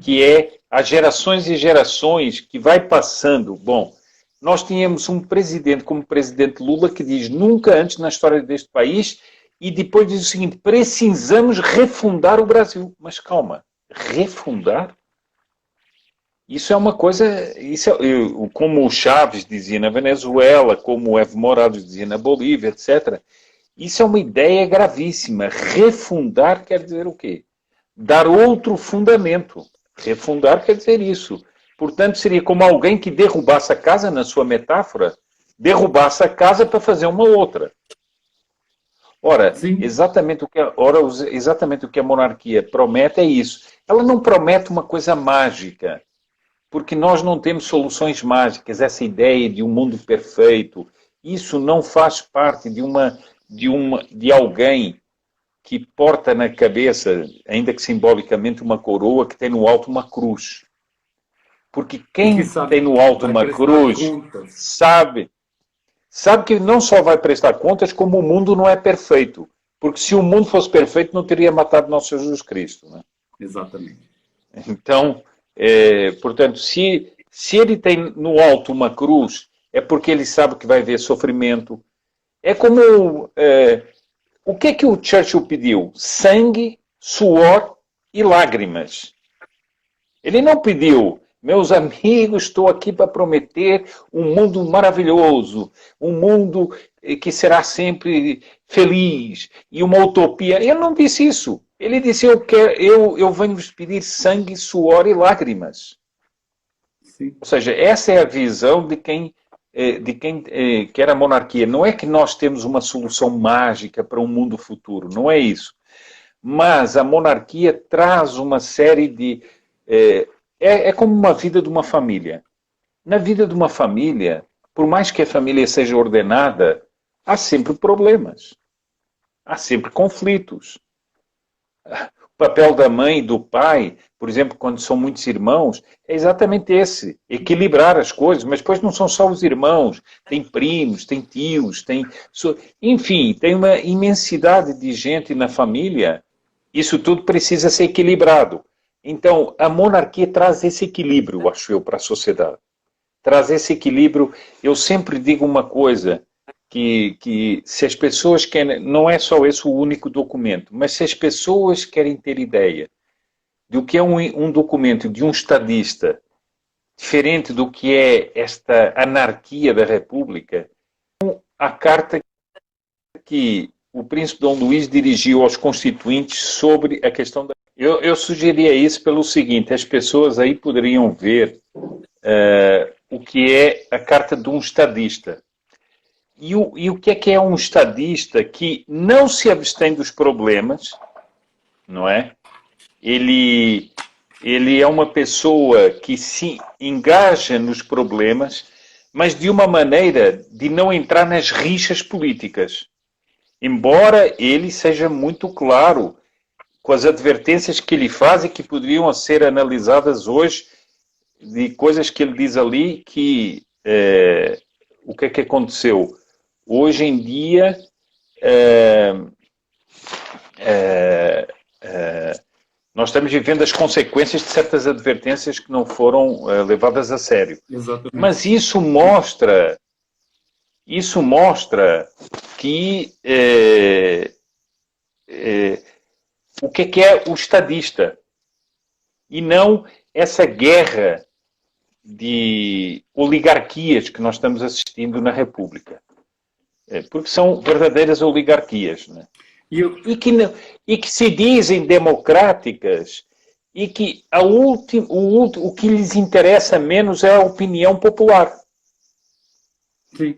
que é as gerações e gerações que vai passando. Bom, nós tínhamos um presidente como o presidente Lula que diz nunca antes na história deste país, e depois diz o seguinte: precisamos refundar o Brasil. Mas calma, refundar? Isso é uma coisa, como o Chaves dizia na Venezuela, como o Evo Morales dizia na Bolívia, etc. Isso é uma ideia gravíssima. Refundar quer dizer o quê? Dar outro fundamento. Refundar quer dizer isso. Portanto, seria como alguém que derrubasse a casa, na sua metáfora, derrubasse a casa para fazer uma outra. Ora, exatamente o que a monarquia promete é isso. Ela não promete uma coisa mágica, porque nós não temos soluções mágicas, essa ideia de um mundo perfeito. Isso não faz parte de alguém que porta na cabeça, ainda que simbolicamente, uma coroa que tem no alto uma cruz. Porque quem tem no alto uma cruz sabe que não só vai prestar contas, como o mundo não é perfeito. Porque se o mundo fosse perfeito, não teria matado nosso Jesus Cristo. Né? Exatamente. Então, portanto, se ele tem no alto uma cruz, é porque ele sabe que vai haver sofrimento. É como... o que é que o Churchill pediu? Sangue, suor e lágrimas. Ele não pediu: meus amigos, estou aqui para prometer um mundo maravilhoso, um mundo que será sempre feliz e uma utopia. Ele não disse isso. Ele disse: eu venho-vos pedir sangue, suor e lágrimas. Sim. Ou seja, essa é a visão de quem quer a monarquia. Não é que nós temos uma solução mágica para um mundo futuro, não é isso. Mas a monarquia traz uma série de... É como uma vida de uma família. Na vida de uma família, por mais que a família seja ordenada, há sempre problemas. Há sempre conflitos. O papel da mãe e do pai, por exemplo, quando são muitos irmãos, é exatamente esse. Equilibrar as coisas. Mas depois não são só os irmãos. Tem primos, tem tios, enfim, tem uma imensidade de gente na família. Isso tudo precisa ser equilibrado. Então, a monarquia traz esse equilíbrio, acho eu, para a sociedade. Traz esse equilíbrio. Eu sempre digo uma coisa, que se as pessoas querem... Não é só esse o único documento, mas se as pessoas querem ter ideia do que é um documento de um estadista diferente do que é esta anarquia da República, a carta que o príncipe Dom Luís dirigiu aos constituintes sobre a questão da... Eu sugeria isso pelo seguinte, as pessoas aí poderiam ver o que é a carta de um estadista. E o que é um estadista que não se abstém dos problemas, não é? Ele é uma pessoa que se engaja nos problemas, mas de uma maneira de não entrar nas rixas políticas. Embora ele seja muito claro com as advertências que ele faz e que poderiam ser analisadas hoje, de coisas que ele diz ali, que o que é que aconteceu? Hoje em dia, nós estamos vivendo as consequências de certas advertências que não foram levadas a sério. Exatamente. Mas isso mostra que o que é o estadista e não essa guerra de oligarquias que nós estamos assistindo na República. Porque são verdadeiras oligarquias, né? E que se dizem democráticas e que o que lhes interessa menos é a opinião popular. Sim.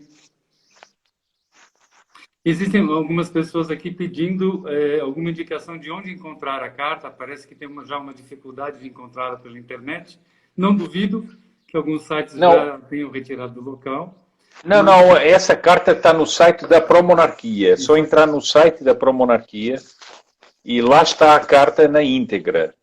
Existem algumas pessoas aqui pedindo alguma indicação de onde encontrar a carta. Parece que tem já uma dificuldade de encontrá-la pela internet. Não duvido que alguns sites já tenham retirado do local. Não, essa carta está no site da Promonarquia. É só entrar no site da Promonarquia e lá está a carta na íntegra.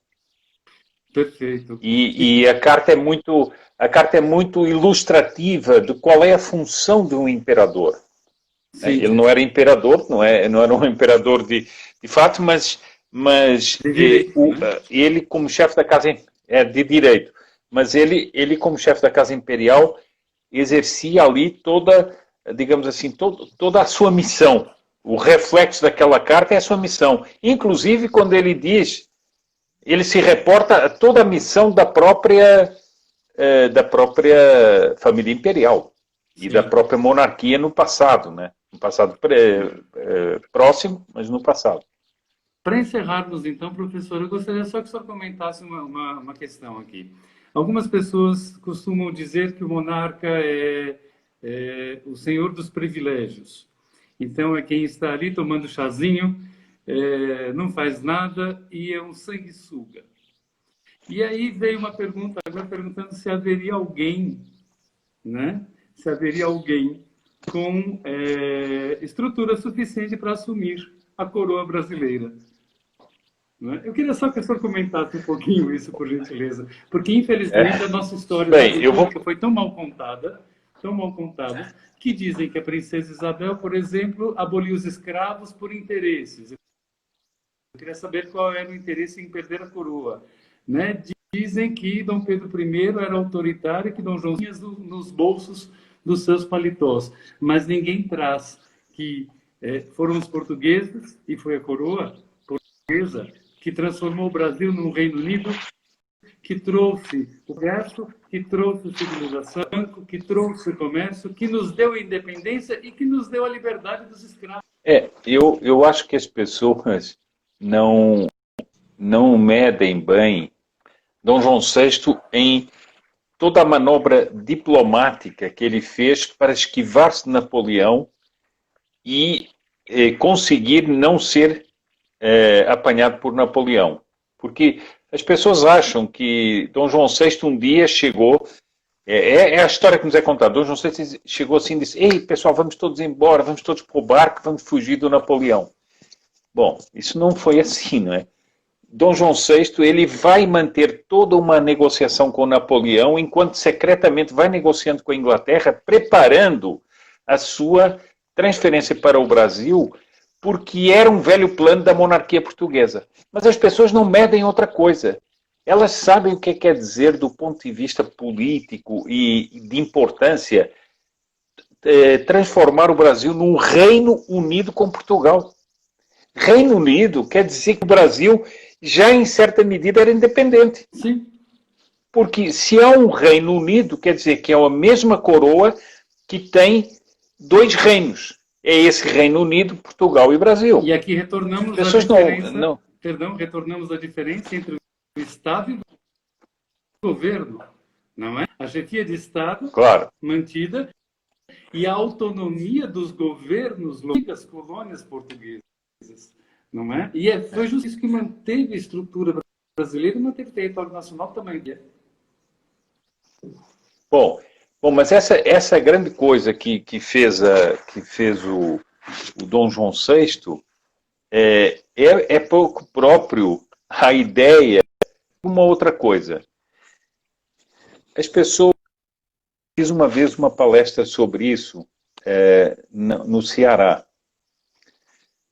Perfeito. E a carta é muito ilustrativa de qual é a função de um imperador. Sim. Ele não era imperador, não era um imperador de fato, mas ele como chefe da casa de direito, mas ele como chefe da casa imperial exercia ali toda, digamos assim, toda a sua missão. O reflexo daquela carta é a sua missão. Inclusive, quando ele diz, ele se reporta a toda a missão da própria família imperial. Sim. E da própria monarquia no passado, né? No passado próximo, mas no passado. Para encerrarmos, então, professor, eu gostaria só que o senhor comentasse uma questão aqui. Algumas pessoas costumam dizer que o monarca é o senhor dos privilégios. Então, é quem está ali tomando chazinho, não faz nada e é um sanguessuga. E aí veio uma pergunta agora perguntando se haveria alguém, né? Se haveria alguém com estrutura suficiente para assumir a coroa brasileira. Eu queria só que o senhor comentasse um pouquinho isso, por gentileza, porque, infelizmente, a nossa história foi tão mal contada, que dizem que a princesa Isabel, por exemplo, aboliu os escravos por interesses. Eu queria saber qual era o interesse em perder a coroa. Né? Dizem que Dom Pedro I era autoritário e que Dom João tinha nos bolsos dos seus paletós, mas ninguém traz que foram os portugueses, e foi a coroa portuguesa, que transformou o Brasil num Reino Unido, que trouxe o resto, que trouxe a civilização, que trouxe o comércio, que nos deu a independência e que nos deu a liberdade dos escravos. Eu acho que as pessoas não medem bem Dom João VI em toda a manobra diplomática que ele fez para esquivar-se de Napoleão e conseguir não ser apanhado por Napoleão. Porque as pessoas acham que Dom João VI um dia chegou... É a história que nos é contada. Dom João VI chegou assim e disse: ei, pessoal, vamos todos embora, vamos todos para o barco, vamos fugir do Napoleão. Bom, isso não foi assim, não é? Dom João VI, ele vai manter toda uma negociação com Napoleão, enquanto secretamente vai negociando com a Inglaterra, preparando a sua transferência para o Brasil, porque era um velho plano da monarquia portuguesa. Mas as pessoas não medem outra coisa. Elas sabem o que quer dizer do ponto de vista político e de importância transformar o Brasil num Reino Unido com Portugal. Reino Unido quer dizer que o Brasil já em certa medida era independente. Sim. Porque se há um Reino Unido, quer dizer que é a mesma coroa que tem dois reinos. É esse Reino Unido, Portugal e Brasil. E aqui retornamos à Pessoas diferença, perdão, retornamos à diferença entre o Estado e o governo, não é? A chefia de Estado Claro. mantida e a autonomia dos governos das colônias portuguesas, não é? E foi justo isso que manteve a estrutura brasileira e manteve o território nacional também. Bom, mas essa grande coisa que fez o Dom João VI é pouco próprio a ideia de uma outra coisa. As pessoas... Fiz uma vez uma palestra sobre isso no Ceará.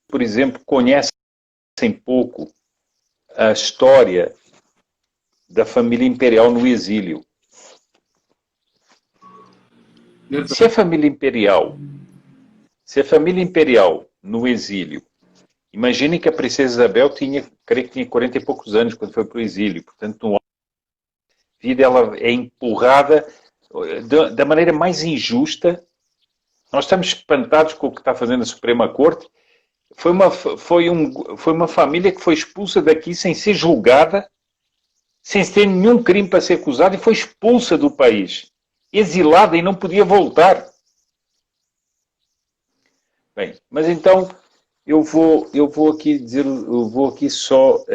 Por exemplo, conhecem pouco a história da família imperial no exílio. Se a família imperial no exílio, imaginem que a princesa Isabel creio que tinha 40 e poucos anos quando foi para o exílio, portanto, a vida ela é empurrada da maneira mais injusta. Nós estamos espantados com o que está fazendo a Suprema Corte. Foi uma família que foi expulsa daqui sem ser julgada, sem ter nenhum crime para ser acusada, e foi expulsa do país, exilada e não podia voltar. Bem, mas então eu vou aqui só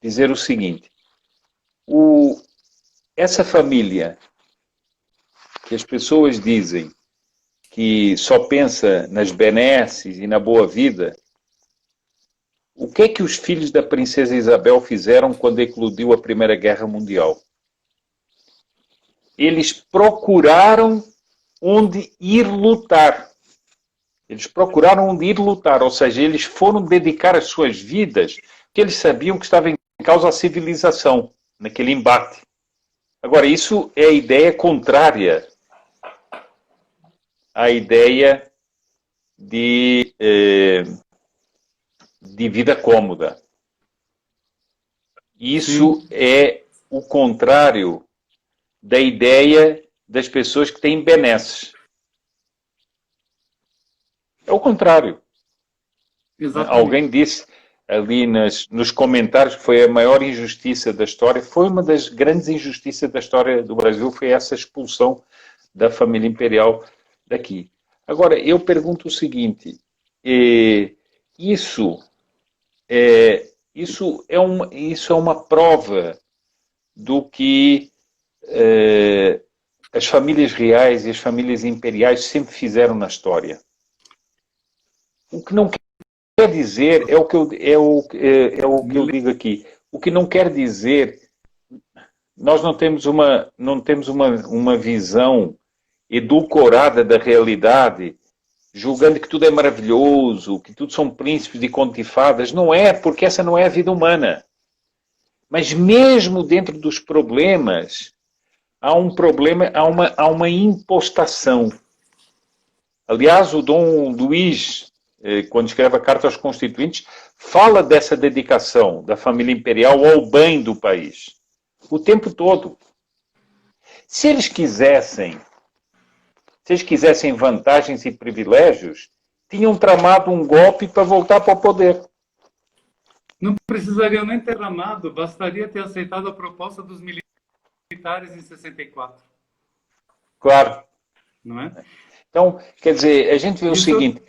dizer o seguinte: essa família que as pessoas dizem que só pensa nas benesses e na boa vida, o que é que os filhos da princesa Isabel fizeram quando eclodiu a Primeira Guerra Mundial? Eles procuraram onde ir lutar. Ou seja, eles foram dedicar as suas vidas, porque eles sabiam que estava em causa a civilização, naquele embate. Agora, isso é a ideia contrária à ideia de vida cômoda. Isso é o contrário da ideia das pessoas que têm benesses. É o contrário. Exatamente. Alguém disse ali nos comentários que foi a maior injustiça da história, foi uma das grandes injustiças da história do Brasil, foi essa expulsão da família imperial daqui. Agora, eu pergunto o seguinte, isso é uma prova do que as famílias reais e as famílias imperiais sempre fizeram na história. O que não quer dizer, é o que eu digo aqui, o que não quer dizer, nós não temos uma visão edulcorada da realidade, julgando que tudo é maravilhoso, que tudo são príncipes de conto e fadas. Não é, porque essa não é a vida humana. Mas mesmo dentro dos problemas, há uma impostação. Aliás, o Dom Luís, quando escreve a Carta aos Constituintes, fala dessa dedicação da família imperial ao bem do país. O tempo todo. Se eles quisessem vantagens e privilégios, tinham tramado um golpe para voltar para o poder. Não precisariam nem ter tramado, bastaria ter aceitado a proposta dos militares em 64. Claro. Não é? Então, quer dizer, a gente vê o seguinte,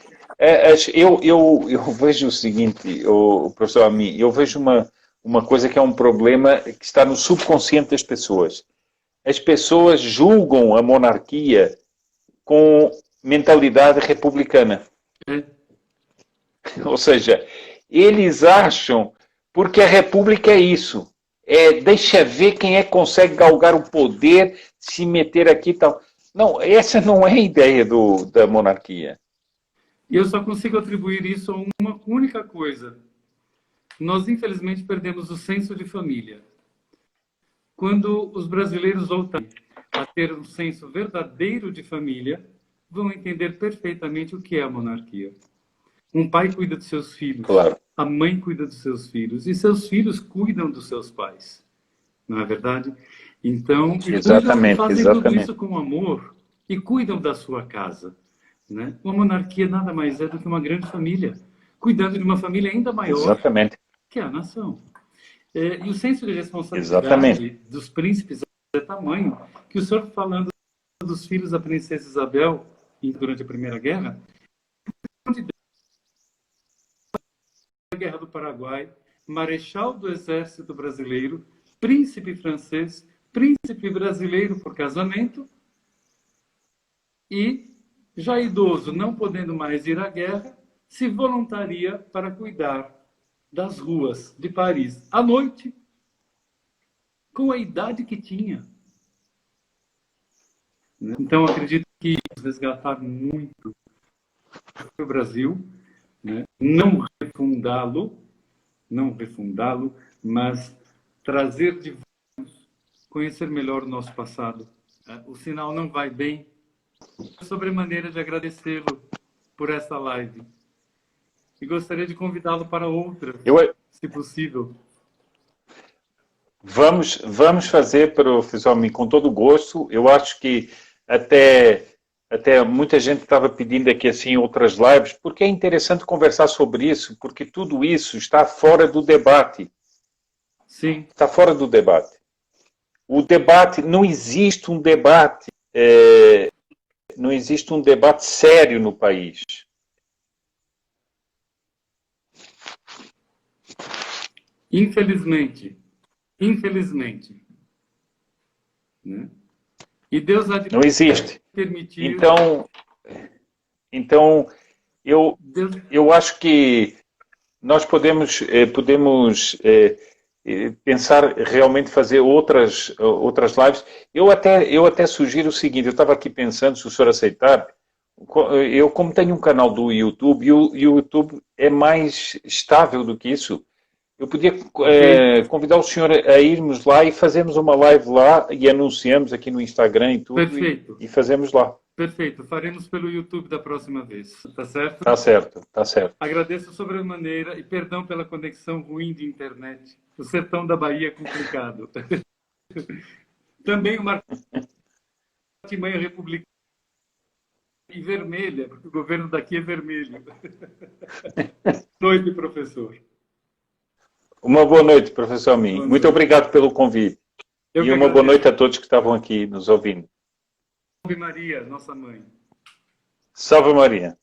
eu vejo o seguinte, o professor Amin, eu vejo uma coisa que é um problema que está no subconsciente das pessoas. As pessoas julgam a monarquia com mentalidade republicana. Ou seja, eles acham, porque a república é isso, deixa ver quem que consegue galgar o poder, se meter aqui e tal. Não, essa não é a ideia da monarquia. E eu só consigo atribuir isso a uma única coisa. Nós, infelizmente, perdemos o senso de família. Quando os brasileiros voltarem a ter um senso verdadeiro de família, vão entender perfeitamente o que é a monarquia. Um pai cuida dos seus filhos, claro. A mãe cuida dos seus filhos, e seus filhos cuidam dos seus pais. Não é verdade? Então, e Exatamente, fazem tudo exatamente. isso com amor e cuidam da sua casa. Né? Uma monarquia nada mais é do que uma grande família, cuidando de uma família ainda maior Exatamente. que a nação. E o senso de responsabilidade Exatamente. dos príncipes é tamanho que o senhor, falando dos filhos da princesa Isabel durante a Primeira Guerra, a Guerra do Paraguai, marechal do Exército Brasileiro, príncipe francês, príncipe brasileiro por casamento e, já idoso, não podendo mais ir à guerra, se voluntaria para cuidar das ruas de Paris à noite, com a idade que tinha. Então, acredito que resgatar muito o Brasil, né? Não refundá-lo, mas trazer de volta, conhecer melhor o nosso passado. O sinal não vai bem. Sobremaneira de agradecê-lo por essa live. E gostaria de convidá-lo para outra, se possível. Vamos fazer, professor, com todo gosto. Eu acho que até muita gente estava pedindo aqui assim outras lives, porque é interessante conversar sobre isso, porque tudo isso está fora do debate. Sim. Está fora do debate. O debate, não existe um debate, não existe um debate sério no país. Infelizmente. Né? E Deus há de não existe. Permitir. Então eu acho que nós podemos pensar realmente fazer outras lives. Eu até sugiro o seguinte, eu estava aqui pensando, se o senhor aceitar, eu como tenho um canal do YouTube, e o YouTube é mais estável do que isso, eu podia convidar o senhor a irmos lá e fazermos uma live lá e anunciamos aqui no Instagram e tudo. Perfeito. E fazemos lá. Perfeito. Faremos pelo YouTube da próxima vez. Tá certo? Tá certo, tá certo. Agradeço sobremaneira e perdão pela conexão ruim de internet. O sertão da Bahia é complicado. Também uma artimanha republicana e vermelha, porque o governo daqui é vermelho. Boa noite, professor. Uma boa noite, professor Min. Muito obrigado pelo convite. E uma boa noite a todos que estavam aqui nos ouvindo. Salve Maria, nossa mãe. Salve Maria.